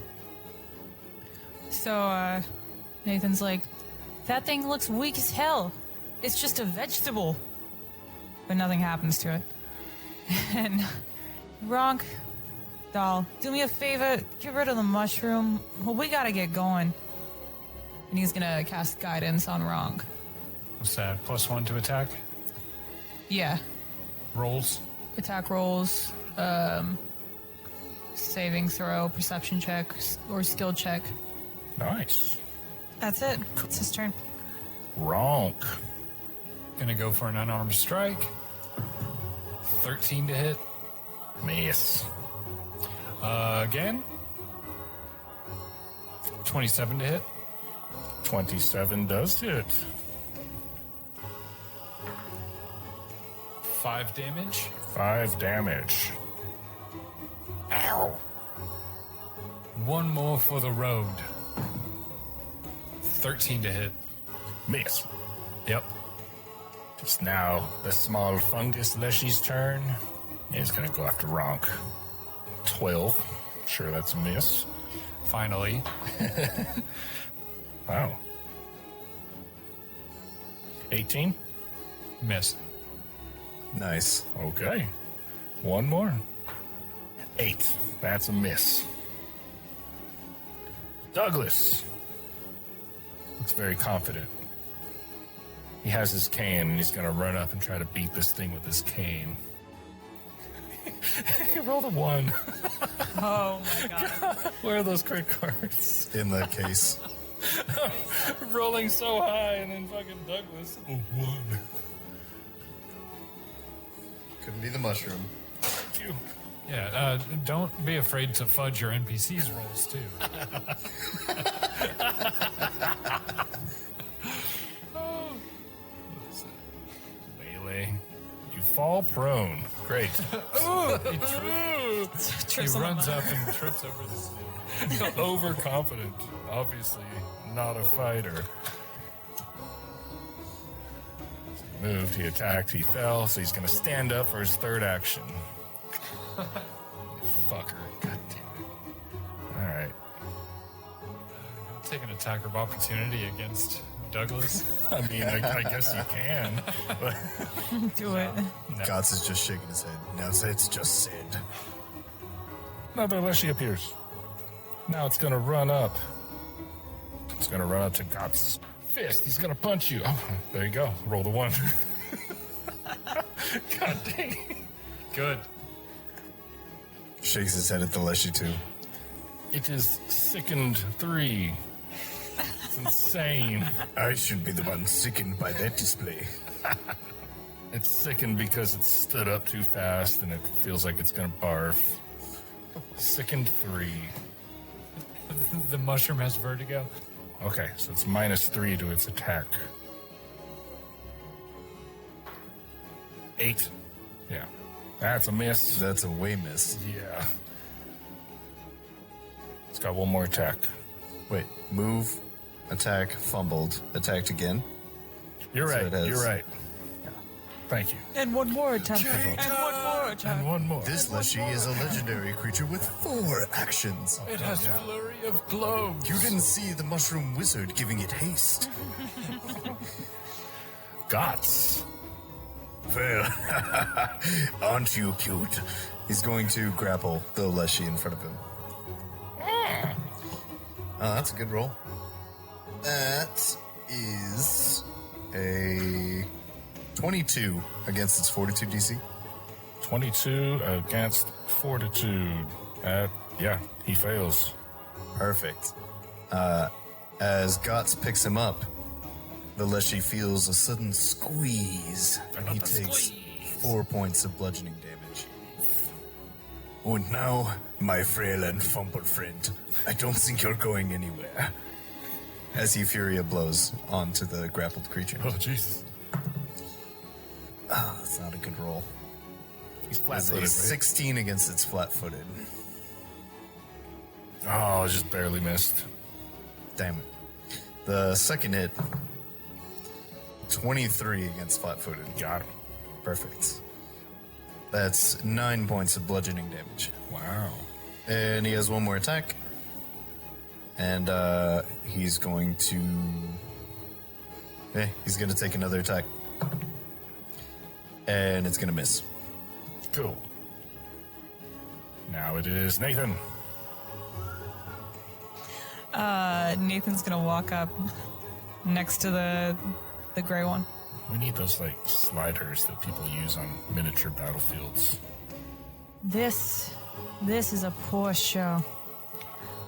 So, Nathan's like, that thing looks weak as hell. It's just a vegetable. But nothing happens to it. And Ronk, doll, do me a favor, get rid of the mushroom. Well, we gotta get going. And he's gonna cast guidance on Ronk. What's that? +1 to attack? Yeah. Rolls? Attack rolls, saving throw, perception check, or skill check. Nice. That's it. It's his turn. Ronk. Gonna go for an unarmed strike. 13 to hit. Miss. Again. 27 to hit. 27 does hit. 5 damage. 5 damage. Ow. One more for the road. 13 to hit. Miss. Yep. It's now the small fungus Leshy's turn. He's gonna go after Ronk. 12. Sure, that's a miss. Finally. Wow. 18. Miss. Nice. Okay. One more. 8. That's a miss. Douglas. Looks very confident. He has his cane, and he's going to run up and try to beat this thing with his cane. He rolled a 1. Oh my god. Where are those crit cards? In that case. Rolling so high, and then fucking Douglas. A 1. Couldn't be the mushroom. Thank you. Yeah, don't be afraid to fudge your NPC's rolls, too. Melee. You fall prone. Great. He runs up and trips over the snake. Overconfident. Obviously not a fighter. He moved, he attacked, he fell, so he's going to stand up for his third action. Fucker. God damn it. All right. Take an attack of opportunity against Douglas. I mean, I guess you can. But Do it. Gots is just shaking his head. Now it's just Sid. another Leshy appears. Now it's going to run up. It's going to run up to Got's fist. He's going to punch you. Oh, there you go. Roll the 1. God dang. Good. Shakes his head at the Leshy too. It is sickened 3. It's insane. I should be the one sickened by that display. It's sickened because it stood up too fast and it feels like it's going to barf. Sickened 3. The mushroom has vertigo. Okay, so it's -3 to its attack. 8. Yeah. That's a miss. That's a way miss. Yeah. It's got one more attack. Wait, move, attack, fumbled, attacked again. You're So right. it has- You're right. Thank you. And one more attack. And one more attack. And one more. This Leshy is a legendary creature with 4 actions. It has flurry of blows. You didn't see the mushroom wizard giving it haste. Guts. Well, aren't you cute? He's going to grapple the Leshy in front of him. That's a good roll. That is a 22 against its fortitude DC. 22 against fortitude. Yeah, he fails. Perfect. As Gotts picks him up, the Leshy feels a sudden squeeze, and he takes 4 points of bludgeoning damage. And now, my frail and fumble friend, I don't think you're going anywhere. As Euphoria blows onto the grappled creature. Oh, Jesus. That's not a good roll. He's That's flat-footed, a right? 16 against its flat-footed. Oh, just barely missed. Damn it. The second hit, 23 against flat-footed. Got him. Perfect. That's 9 points of bludgeoning damage. Wow. And he has one more attack. And he's going to... he's going to take another attack. And it's going to miss. Cool. Now it is Nathan. Nathan's gonna walk up next to the gray one. We need those, like, sliders that people use on miniature battlefields. This is a poor show.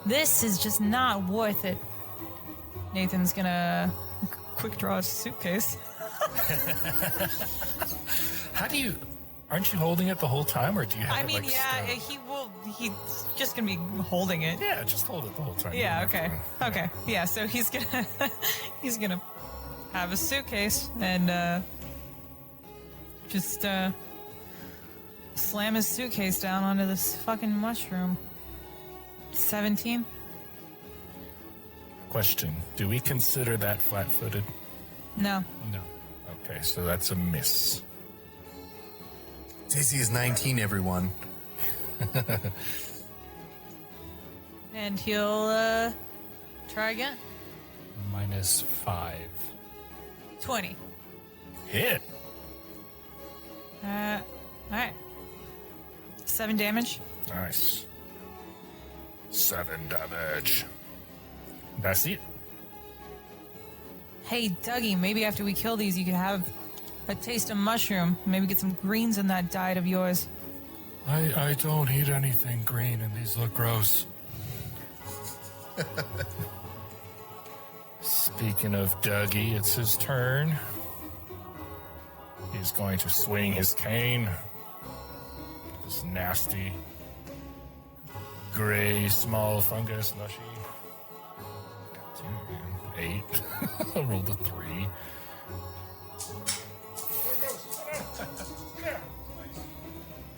This is just not worth it. Nathan's gonna quick draw a suitcase. How do you... Aren't you holding it the whole time, or do you have it, like, he will. He's just gonna be holding it. Yeah, just hold it the whole time. Yeah. Okay. Okay. Yeah. So he's gonna have a suitcase and just slam his suitcase down onto this fucking mushroom. 17. Question. Do we consider that flat-footed? No. No. Okay, so that's a miss. DC is 19, everyone. And he'll try again. -5. 20. Hit. All right. 7 damage. Nice. 7 damage. That's it. Hey, Dougie, maybe after we kill these, you could have a taste of mushroom. Maybe get some greens in that diet of yours. I don't eat anything green, and these look gross. Speaking of Dougie, it's his turn. He's going to swing his cane. This nasty, gray, small fungus lushy. God damn it, man. 8. I rolled a 3.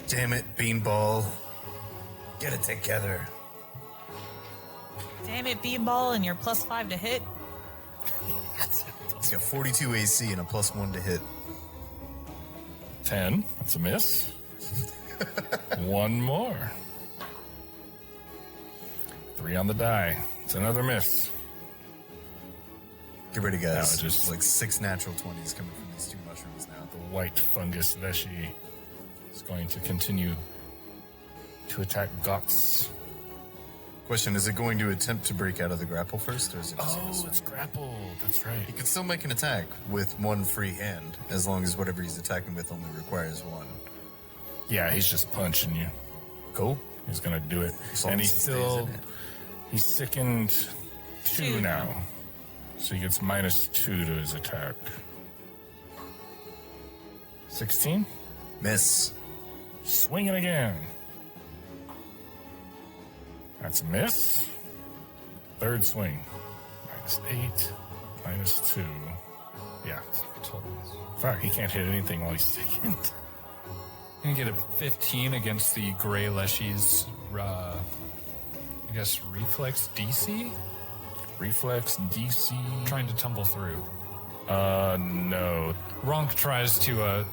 Damn it, Beanball. Get it together. Damn it, Beanball, and you're +5 to hit. He's got 42 AC and a +1 to hit. 10. That's a miss. 1 more. 3 on the die. It's another miss. Get ready, guys. No, just- like 6 natural 20s coming from these 2 mushrooms now. The white fungus leshy is going to continue to attack Guts. Question, is it going to attempt to break out of the grapple first, or is it just gonna Oh, swing? it's grappled. That's right. He can still make an attack with 1 free hand, as long as whatever he's attacking with only requires 1. Yeah, he's just punching you. Cool. He's going to do it. As long And as he's he stays still... in it. He's sickened 2 2 now. So he gets -2 to his attack. 16? Miss. Swing it again. That's a miss. 3rd swing. -8, -2. Yeah, total miss. Fuck, he can't hit anything while he's sickened. I'm gonna get a 15 against the Gray Leshy's, I guess, reflex DC? Reflex DC. Trying to tumble through. No. Ronk tries to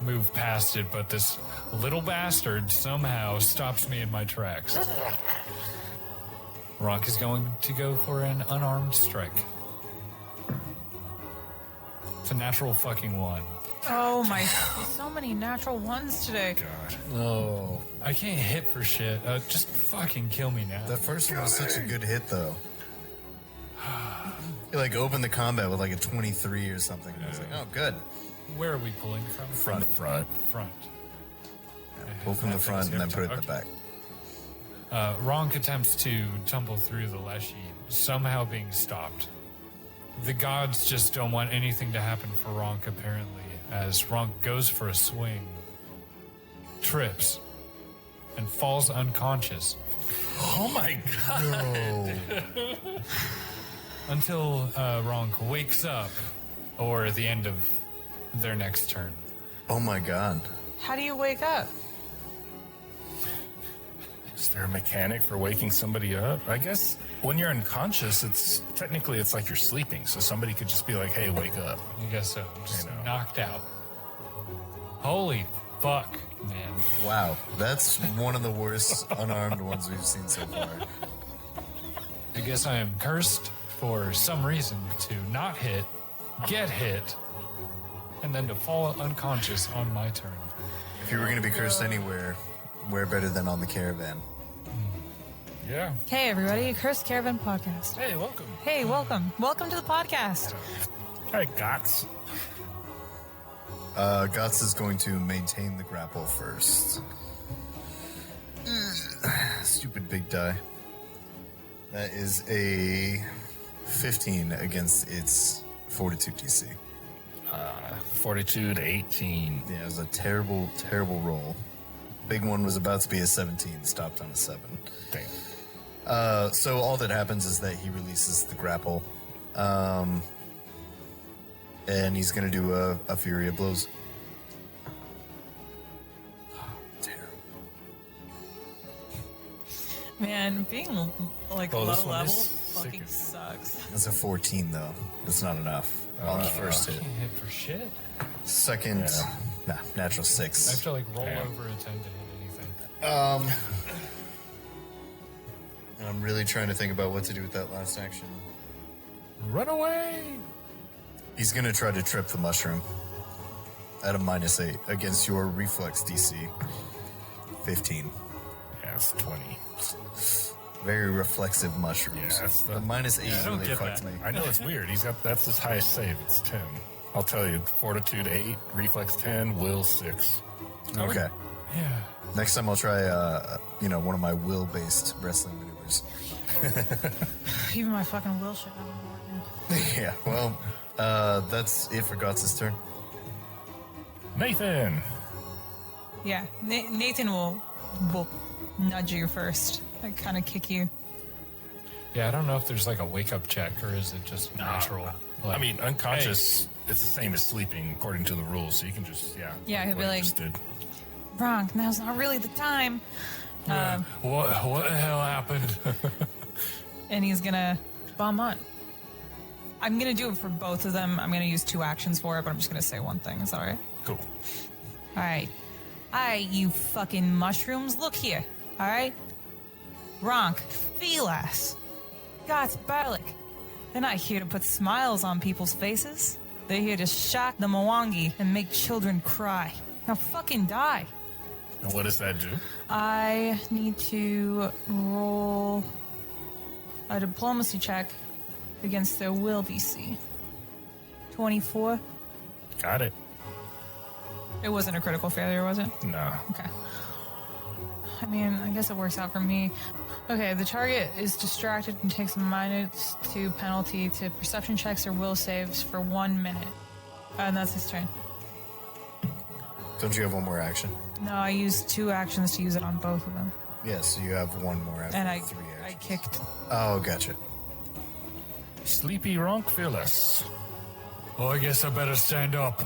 move past it, but this little bastard somehow stops me in my tracks. Ronk is going to go for an unarmed strike. It's a natural fucking 1. Oh my, so many natural ones today. God. No. I can't hit for shit. Just fucking kill me now. That first one was such a good hit, though. You like opened the combat with like a 23 or something. I was like, oh, good. Where are we pulling from? Front. Front. Pull from the front and then put it in the back. Ronk attempts to tumble through the Leshy, somehow being stopped. The gods just don't want anything to happen for Ronk, apparently, as Ronk goes for a swing, trips, and falls unconscious. Oh my god! No. Until Ronk wakes up, or at the end of their next turn. Oh my god. How do you wake up? Is there a mechanic for waking somebody up? I guess when you're unconscious, it's like you're sleeping. So somebody could just be like, "Hey, wake up." I guess so. Just I know. knocked out. Holy fuck, man. Wow. That's one of the worst unarmed ones we've seen so far. I guess I am cursed for some reason to not hit, get hit, and then to fall unconscious on my turn. If you were going to be cursed anywhere, where better than on the caravan? Yeah. Hey everybody, Cursed Caravan Podcast. Hey, welcome. Hey, welcome. Welcome to the podcast. Hi, Gots. Guts is going to maintain the grapple first. Stupid big die. That is a 15 against its fortitude DC. 42 to 18. Yeah, it was a terrible, terrible roll. Big one was about to be a 17, stopped on a 7. Damn. So all that happens is that he releases the grapple. And he's going to do a Fury of Blows. Terrible. Man, being like Oh, low this one level is fucking sick. sucks. That's a 14, though. That's not enough on the first hit. Can't hit for shit. Second, natural I have 6. to like roll Damn. over and attempt to hit anything. I'm really trying to think about what to do with that last action. Run away! He's going to try to trip the mushroom at a -8 against your reflex DC. 15. Yeah, it's 20. Very reflexive mushrooms. Yeah, that's the the- -8 I don't really get fucked that. me. I know it's weird. That's his highest save. It's 10. I'll tell you, fortitude 8, reflex 10, will 6. Okay. Yeah. Next time I'll try, one of my will-based wrestling maneuvers. Even my fucking will shit doesn't work now. Yeah, well, that's it for Gotz's turn. Nathan! Yeah, Nathan will nudge you first. Like, kind of kick you. Yeah, I don't know if there's like a wake up check or is it just natural. I mean, unconscious, it's the same as sleeping according to the rules, so you can just, Yeah, he'll what be you like- just did. Wrong, now's not really the time. What the hell happened? And he's gonna bomb hunt. I'm gonna do it for both of them. I'm gonna use 2 actions for it, but I'm just gonna say one thing. Is that alright? Cool. Alright. Alright, you fucking mushrooms, look here. Alright? Ronk, Felas, Gots, Barlick. They're not here to put smiles on people's faces. They're here to shock the Mwangi and make children cry. Now fucking die. And what does that do? I need to roll a diplomacy check against their will DC. 24. Got it. It wasn't a critical failure, was it? No. Okay. I mean, I guess it works out for me. Okay, the target is distracted and takes a -2 penalty to perception checks or will saves for 1 minute. And that's his turn. Don't you have one more action? No, I used 2 actions to use it on both of them. Yeah, so you have one more after And I 3 actions. kicked. Oh, gotcha. Sleepy Ronk Phyllis. Well, I guess I better stand up.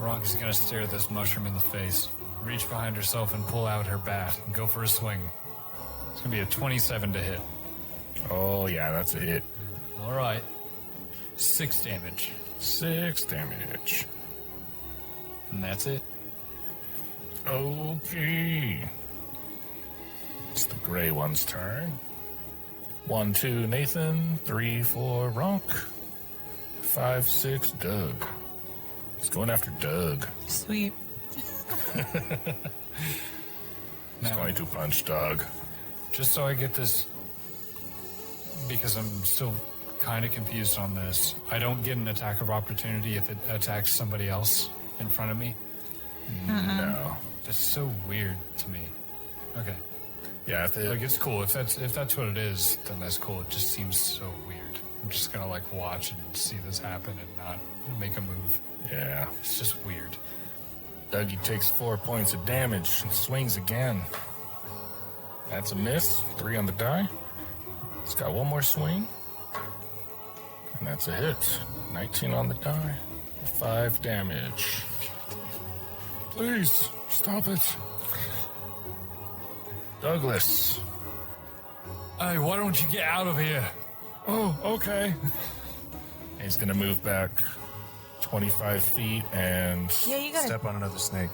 Ronk is gonna stare this mushroom in the face, reach behind herself and pull out her bat and go for a swing. It's gonna be a 27 to hit. Oh, yeah, that's a hit. All right. 6 damage. 6 damage. And that's it. Okay. It's the gray one's turn. 1, 2, Nathan. 3, 4, Ronk. 5, 6, Doug. He's going after Doug. Sweet. He's going to punch Doug. Just so I get this, because I'm still kind of confused on this. I don't get an attack of opportunity if it attacks somebody else in front of me. No. That's so weird to me. Okay. Yeah, if it, Like, it's cool. If that's what it is, then that's cool. It just seems so weird. I'm just gonna like watch and see this happen and not make a move. yeah. It's just weird. Dougie takes 4 points of damage and swings again. That's a miss. 3 on the die. He's got one more swing. And that's a hit. 19 on the die. 5 damage. Please, stop it. Douglas. Hey, why don't you get out of here? Oh, okay. He's going to move back 25 feet and... Yeah, you got Step on another snake.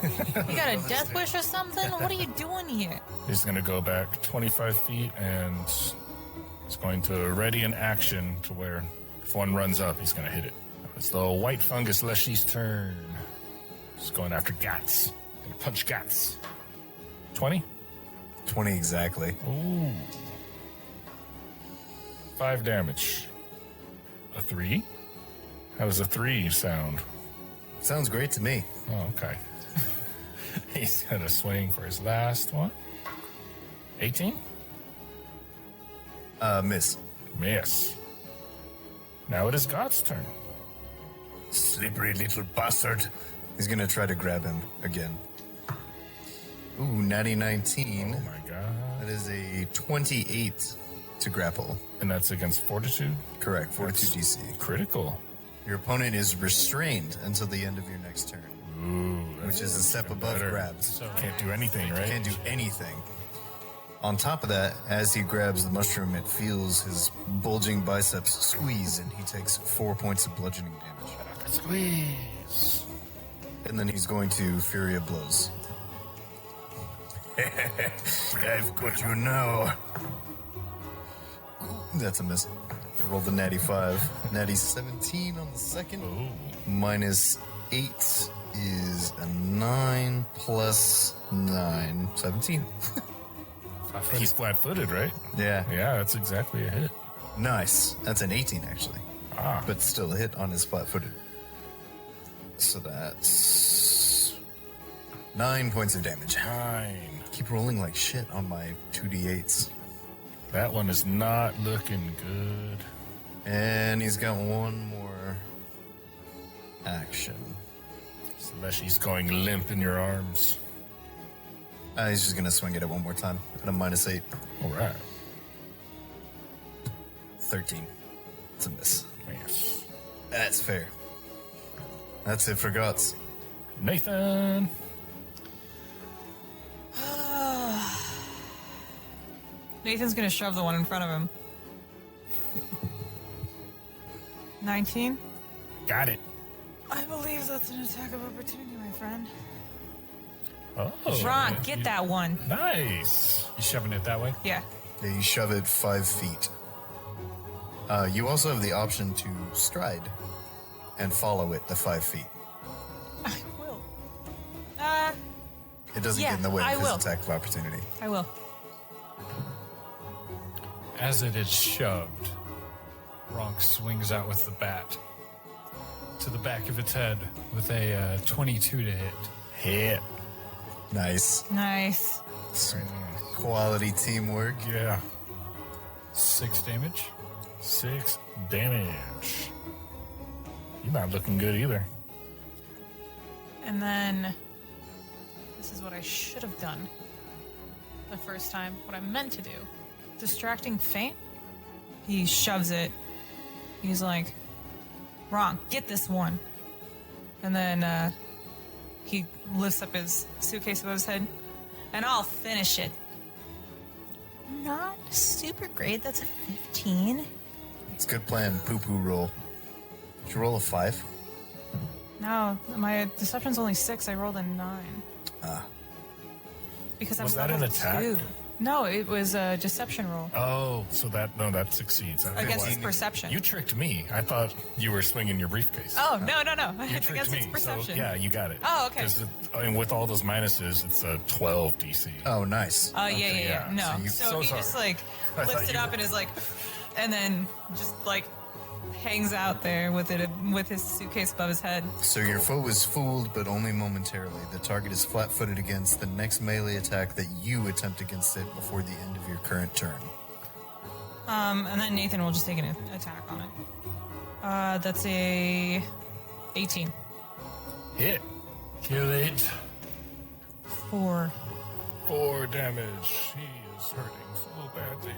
a death wish or something? What are you doing here? He's going to go back 25 feet and he's going to ready an action to where if one runs up, he's going to hit it. It's the white fungus Leshy's turn. He's going after Gats. Going to punch Gats. 20? 20 exactly. Ooh. 5 damage. A 3? How does a 3 sound? Sounds great to me. Oh, okay. He's going to swing for his last one. 18? Miss. Miss. Now it is God's turn. Slippery little bastard. He's gonna try to grab him again. Ooh, natty 19. Oh my god. That is a 28 to grapple. And that's against Fortitude? Correct, 42 DC. Critical. Your opponent is restrained until the end of your next turn, Ooh, which is a step above better. grabs. So Can't do anything, right? Can't do anything. On top of that, as he grabs the mushroom, it feels his bulging biceps squeeze, and he takes 4 points of bludgeoning damage. Squeeze. And then he's going to Fury of Blows. I've got you now. That's a miss. Rolled a natty 5. Natty 17 on the second. Ooh. Minus 8 is a 9 plus 9. 17. He's flat-footed, right? Yeah. Yeah, that's exactly a hit. Nice. That's an 18, actually. Ah. But still a hit on his flat-footed. So that's 9 points of damage. 9. Keep rolling like shit on my 2d8s. That one is not looking good. And he's got one more action. Leshy's going limp in your arms. He's just going to swing it at one more time at a minus 8. All right. 13. It's a miss. Yes. That's fair. That's it for Guts. Nathan. Nathan's gonna shove the one in front of him. 19? Got it. I believe that's an attack of opportunity, my friend. Oh. Ron, get that one. Nice. you shoving it that way? Yeah. Yeah, you shove it 5 feet. You also have the option to stride and follow it the 5 feet. I will. It doesn't Yeah, get in the way I of his will. attack of opportunity. I will. As it is shoved, Ronk swings out with the bat to the back of its head with a 22 to hit. Hit. Nice. Nice. Quality teamwork. Yeah. 6 damage. 6 damage. You're not looking good either. And then this is what I should have done the first time. What I meant to do. Distracting feint. He shoves it. He's like, "Wrong, get this one." And then he lifts up his suitcase above his head. And I'll finish it. Not super great. That's a 15. It's a good plan. Poo-poo roll. Did you roll a 5? No, my deception's only 6. I rolled a 9. Because I'm Was that an level attack? 2. No, it was a deception roll Oh, so that succeeds. against his perception. You tricked me. I thought you were swinging your briefcase. Oh, no. You It's tricked against me. his perception. So, yeah, you got it. Oh, okay. Because with all those minuses, it's a 12 DC. Oh, nice. Yeah. No. So So he sorry. just like I thought lifts it you up were- and is like, and then just like hangs out there with his suitcase above his head. So your foe is fooled, but only momentarily. The target is flat-footed against the next melee attack that you attempt against it before the end of your current turn. And then Nathan will just take an attack on it. That's a 18. Hit. Kill it. 4. 4 damage. He is hurting so badly.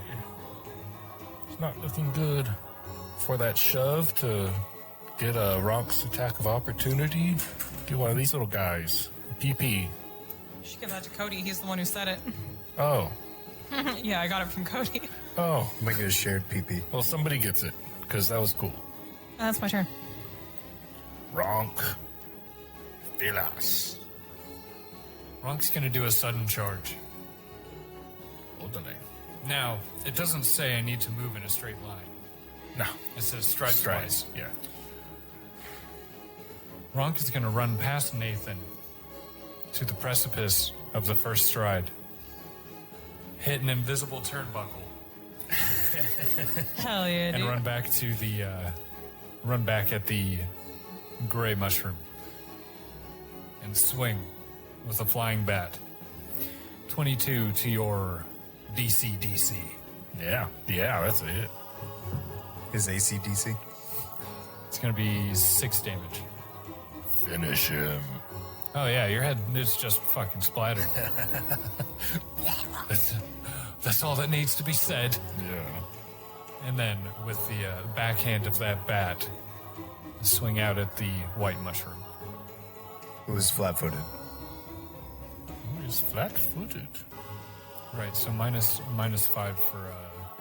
It's not looking good. For that shove to get a Ronk's attack of opportunity, get one of these little guys. PP. You should give that to Cody. He's the one who said it. Oh. Yeah, I got it from Cody. Oh. Make it a shared PP. Well, somebody gets it, because that was cool. That's my turn. Ronk. Vilas. Ronk's gonna do a sudden charge. Odele. Now, it doesn't say I need to move in a straight line. No. It says stride Strides. twice. Yeah. Ronk is gonna run past Nathan to the precipice of the first stride. Hit an invisible turnbuckle. Hell yeah, dude. And run back to the run back at the gray mushroom and swing with a flying bat. 22 to your DC. Yeah. Yeah, that's a hit. His ACDC. It's gonna be 6 damage. Finish him. Oh yeah, your head is just fucking splattered. That's all that needs to be said. Yeah. And then with the backhand of that bat, swing out at the white mushroom. Who is flat-footed. Who is flat-footed? Right, so minus 5 for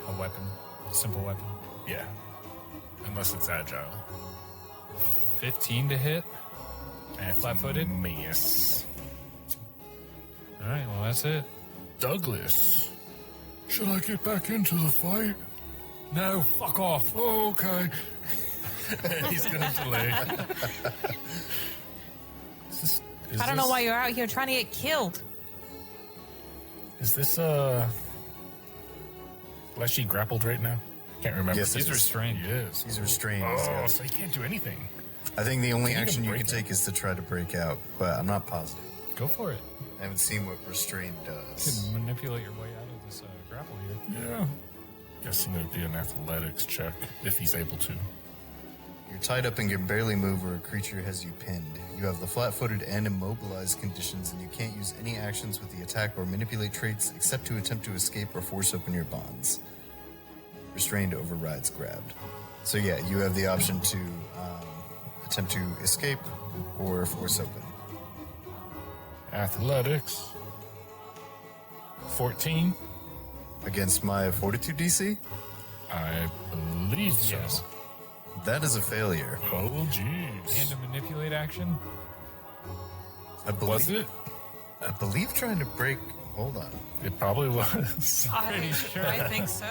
a weapon, a simple weapon. Yeah. Unless it's agile. 15 to hit. And Flat-footed? Miss. All right, well that's it. Douglas. Should I get back into the fight? No, fuck off. Oh, okay. He's going to delay. I don't know why you're out here trying to get killed. Is this, Leshy grappled right now? Can't remember. Yes, He's it is. restrained. He is. He's restrained. Oh, so he can't do anything. I think the only Can you action you break can out? take is to try to break out, but I'm not positive. Go for it. I haven't seen what restrained You does. can manipulate your way out of this grapple here. Yeah. Guessing it would be an athletics check if he's able to. You're tied up and can barely move where a creature has you pinned. You have the flat-footed and immobilized conditions, and you can't use any actions with the attack or manipulate traits except to attempt to escape or force open your bonds. Restrained overrides grabbed. So yeah, you have the option to attempt to escape or force open. Athletics. 14. Against my fortitude DC? I believe so. Yes. That is a failure. Oh, And jeez. a manipulate action. I believe, Was it? I believe trying to break... Hold on. It probably was. I think so.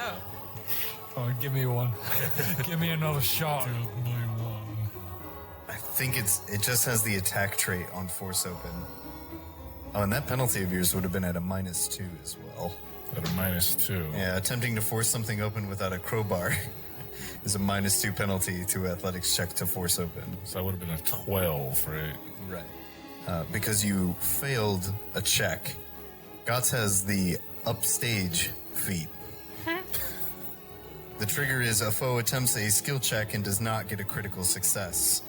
Oh, give me one. Give me another shot. I think it just has the attack trait on force open. Oh, and that penalty of yours would have been at a -2 as well. At a -2. Yeah, attempting to force something open without a crowbar is a -2 penalty to athletics check to force open. So that would have been a 12, right? Right. Because you failed a check. Gots has the upstage feat. The trigger is a foe attempts a skill check and does not get a critical success.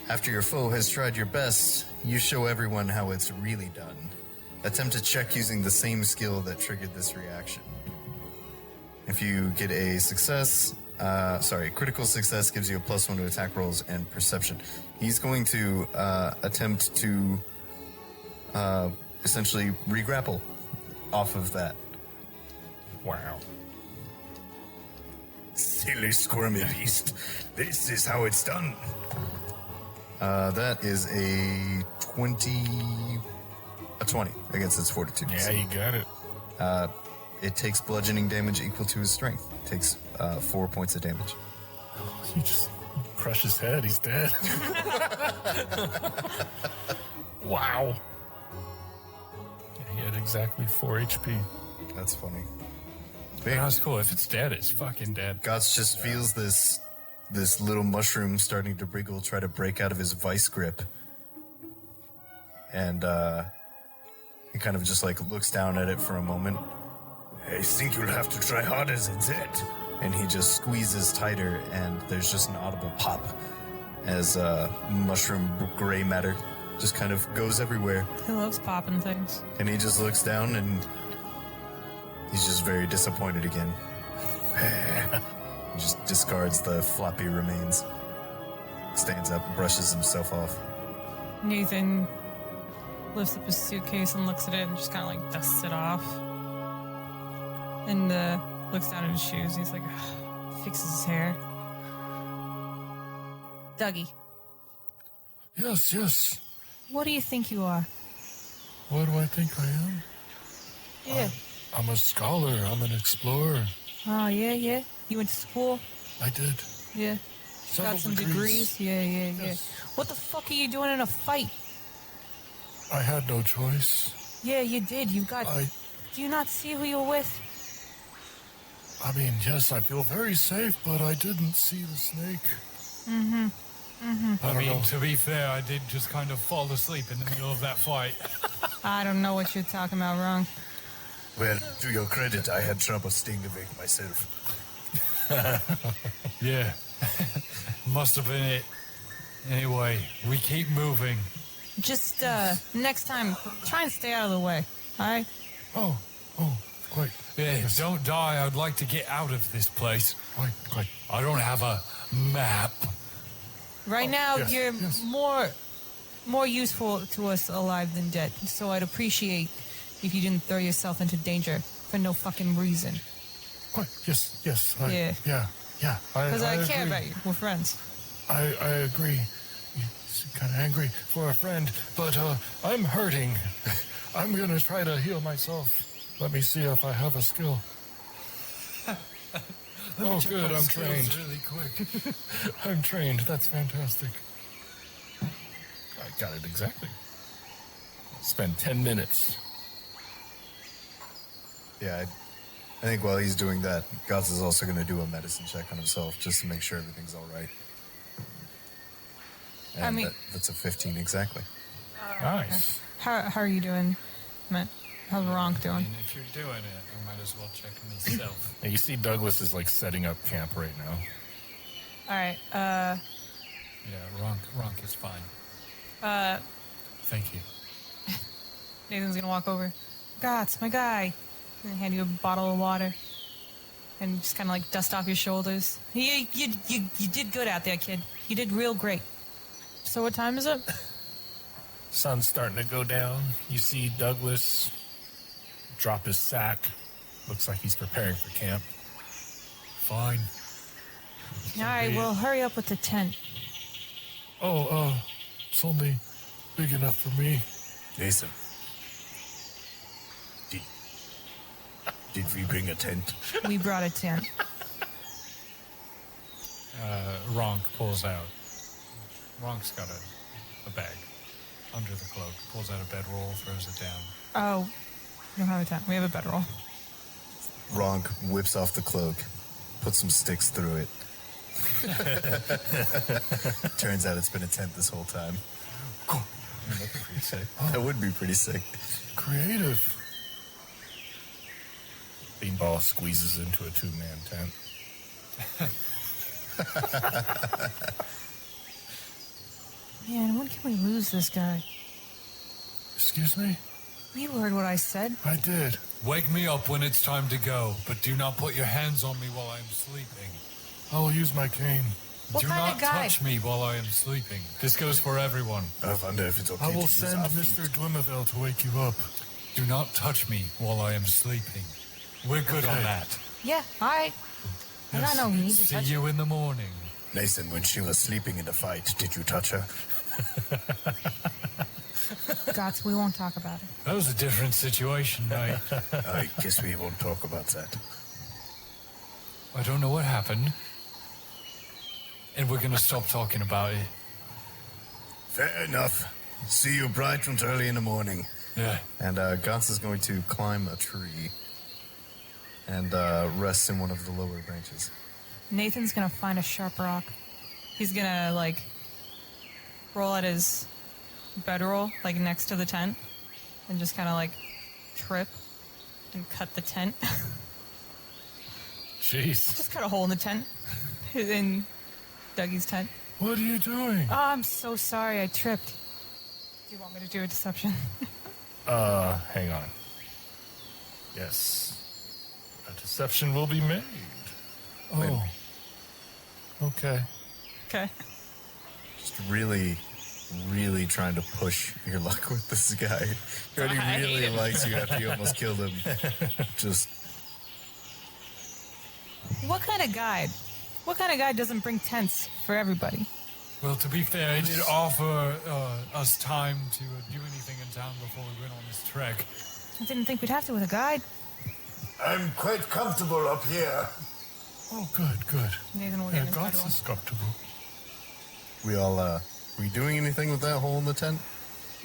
After your foe has tried your best, you show everyone how it's really done. Attempt a check using the same skill that triggered this reaction. If you get a success, critical success gives you a +1 to attack rolls and perception. He's going to attempt to essentially re-grapple off of that. Wow. Silly squirmy beast. This is how it's done. That is a 20 against its fortitude. Yeah, you got it. It takes bludgeoning damage equal to his strength. It takes 4 points of damage. You just crush his head. He's dead. Wow. Yeah, he had exactly 4 HP. That's funny. That's cool. If it's dead, it's fucking dead. Gots just feels this little mushroom starting to wriggle, try to break out of his vice grip. And he kind of just like looks down at it for a moment. I think you'll have to try harder than that. And he just squeezes tighter, and there's just an audible pop as mushroom gray matter just kind of goes everywhere. He loves popping things. And he just looks down, and he's just very disappointed again. He just discards the floppy remains. Stands up and brushes himself off. Nathan lifts up his suitcase and looks at it and just kind of like dusts it off. And looks down at his shoes. He's like, fixes his hair. Dougie, Yes. what do you think you are? What do I think I am? Yeah. I'm a scholar. I'm an explorer. Oh, yeah. You went to school? I did. Yeah. Several Got some degrees? Yeah. Yes. What the fuck are you doing in a fight? I had no choice. Yeah, you did. Do you not see who you're with? I mean, yes, I feel very safe, but I didn't see the snake. I don't know. To be fair, I did just kind of fall asleep in the middle of that fight. I don't know what you're talking about, wrong. Well, to your credit, I had trouble staying awake myself. Yeah. Must have been it. Anyway, we keep moving. Just, next time, try and stay out of the way, alright? Oh, quite. Yeah, don't die. I'd like to get out of this place. Quite. I don't have a map. Right now, yes, you're yes. more useful to us alive than dead, so I'd appreciate if you didn't throw yourself into danger for no fucking reason. Quite. Yes. Yeah. Yeah. Because I care agree. about you. We're friends. I agree. You seem kind of angry for a friend, but I'm hurting. I'm gonna try to heal myself. Let me see if I have a skill. Oh, good. I'm trained. Really quick. I'm trained. That's fantastic. I got it exactly. Spend 10 minutes. Yeah, I think while he's doing that, Gots is also going to do a medicine check on himself just to make sure everything's all right. And that's a 15 exactly. Nice. How are you doing, Matt? How's Ronk doing? If you're doing it, I might as well check myself. Now, you see Douglas is like setting up camp right now. Alright, Yeah, Ronk is fine. Thank you. Nathan's gonna walk over. Gots, my guy. And hand you a bottle of water. And just kind of like dust off your shoulders. You did good out there, kid. You did real great. So what time is it? Sun's starting to go down. You see Douglas drop his sack. Looks like he's preparing for camp. Fine. Alright, well, hurry up with the tent. It's only big enough for me. Nathan, did we bring a tent? We brought a tent. Ronk pulls out. Ronk's got a bag under the cloak. Pulls out a bedroll, throws it down. Oh, we don't have a tent. We have a bedroll. Ronk whips off the cloak, puts some sticks through it. Turns out it's been a tent this whole time. That'd be pretty sick. That would be pretty sick. Creative. Beanball squeezes into a 2-man tent. Man, when can we lose this guy? Excuse me? You heard what I said. I did. Wake me up when it's time to go, but do not put your hands on me while I am sleeping. I will use my cane. What Do kind not of guy? touch me while I am sleeping. This goes for everyone. I wonder if it's okay I to will use send our Mr. feet. Dwimivel to wake you up. Do not touch me while I am sleeping. We're good on Okay. that. Yeah, alright. I got no need to See touch you in the morning. Nathan, when she was sleeping in the fight, did you touch her? Gots, we won't talk about it. That was a different situation, I guess we won't talk about that. I don't know what happened. And we're gonna stop talking about it. Fair enough. See you bright and early in the morning. Yeah. And Gans is going to climb a tree and rest in one of the lower branches. Nathan's gonna find a sharp rock. He's gonna, like, roll at his bedroll, like, next to the tent, and just kind of, like, trip and cut the tent. Jeez. Just cut a hole in the tent. In Dougie's tent. What are you doing? Oh, I'm so sorry. I tripped. Do you want me to do a deception? Hang on. Yes. A deception will be made. Oh. Okay. Okay. Just really, really trying to push your luck with this guy. He already I really hate him. likes you after you almost killed him. Just, What kind of guide? What kind of guide doesn't bring tents for everybody? Well, to be fair, I did offer us time to do anything in town before we went on this trek. I didn't think we'd have to with a guide. I'm quite comfortable up here. Oh, good. Nathan will get in his Gans bedroll. is comfortable. were you doing anything with that hole in the tent?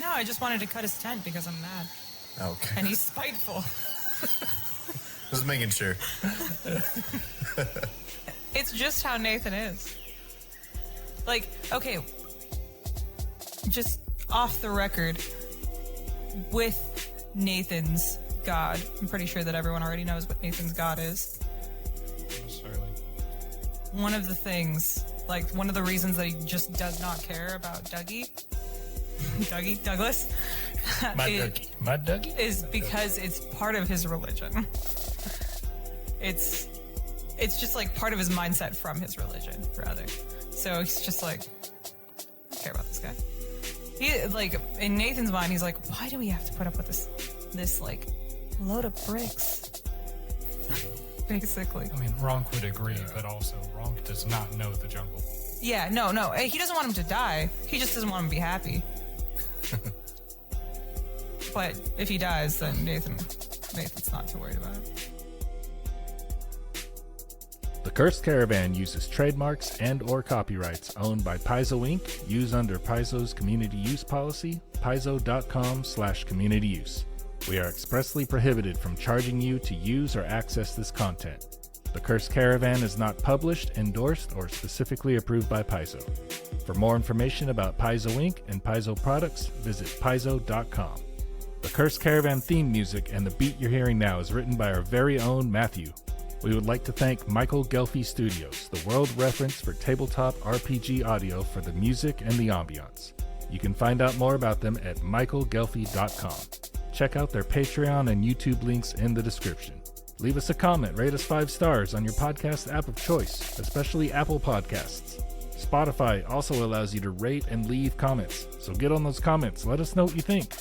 No, I just wanted to cut his tent because I'm mad. Okay. And he's spiteful. Just making sure. It's just how Nathan is. Like, okay, just off the record, with Nathan's God, I'm pretty sure that everyone already knows what Nathan's God is. Necessarily. One of the things, like, one of the reasons that he just does not care about Douglas, My Dougie? is because it's part of his religion. It's just like part of his mindset from his religion, rather. So he's just like, I don't care about this guy. He, like, in Nathan's mind, he's like, why do we have to put up with this like load of bricks? Basically. I mean, Ronk would agree, but also Ronk does not know the jungle. Yeah, no. He doesn't want him to die. He just doesn't want him to be happy. But if he dies, then Nathan's not too worried about it. The Cursed Caravan uses trademarks and/or copyrights owned by Paizo Inc., used under Paizo's community use policy, paizo.com/community use. We are expressly prohibited from charging you to use or access this content. The Cursed Caravan is not published, endorsed, or specifically approved by Paizo. For more information about Paizo Inc. and Paizo products, visit paizo.com. The Cursed Caravan theme music and the beat you're hearing now is written by our very own Matthew. We would like to thank Michael Gelfie Studios, the world reference for tabletop RPG audio, for the music and the ambiance. You can find out more about them at michaelgelfie.com. Check out their Patreon and YouTube links in the description. Leave us a comment, rate us 5 stars on your podcast app of choice, especially Apple Podcasts. Spotify also allows you to rate and leave comments, so get on those comments, let us know what you think.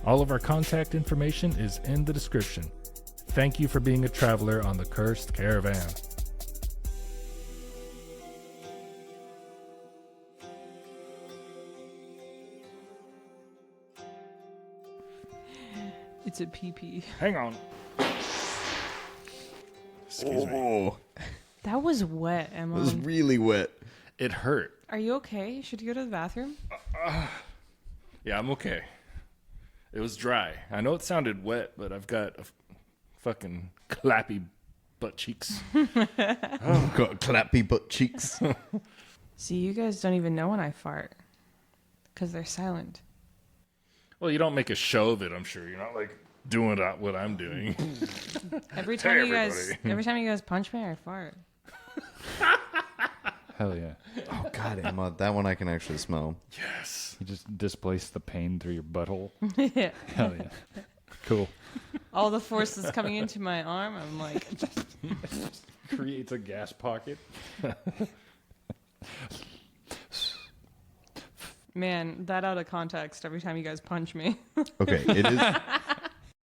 All of our contact information is in the description. Thank you for being a traveler on the Cursed Caravan. It's a PP. Hang on. Excuse me. That was wet, Emma. It was really wet. It hurt. Are you okay? Should you go to the bathroom? Yeah, I'm okay. It was dry. I know it sounded wet, but I've got a fucking clappy butt cheeks. Got clappy butt cheeks. See, you guys don't even know when I fart. Because they're silent. Well, you don't make a show of it, I'm sure. You're not like doing what I'm doing. Every Hey, time everybody. you guys punch me, I fart. Hell yeah. Oh, God, Emma, that one I can actually smell. Yes. You just displace the pain through your butthole. Yeah. Hell yeah. Cool. All the force is coming into my arm. I'm like, Creates a gas pocket. man, that out of context every time you guys punch me. Okay,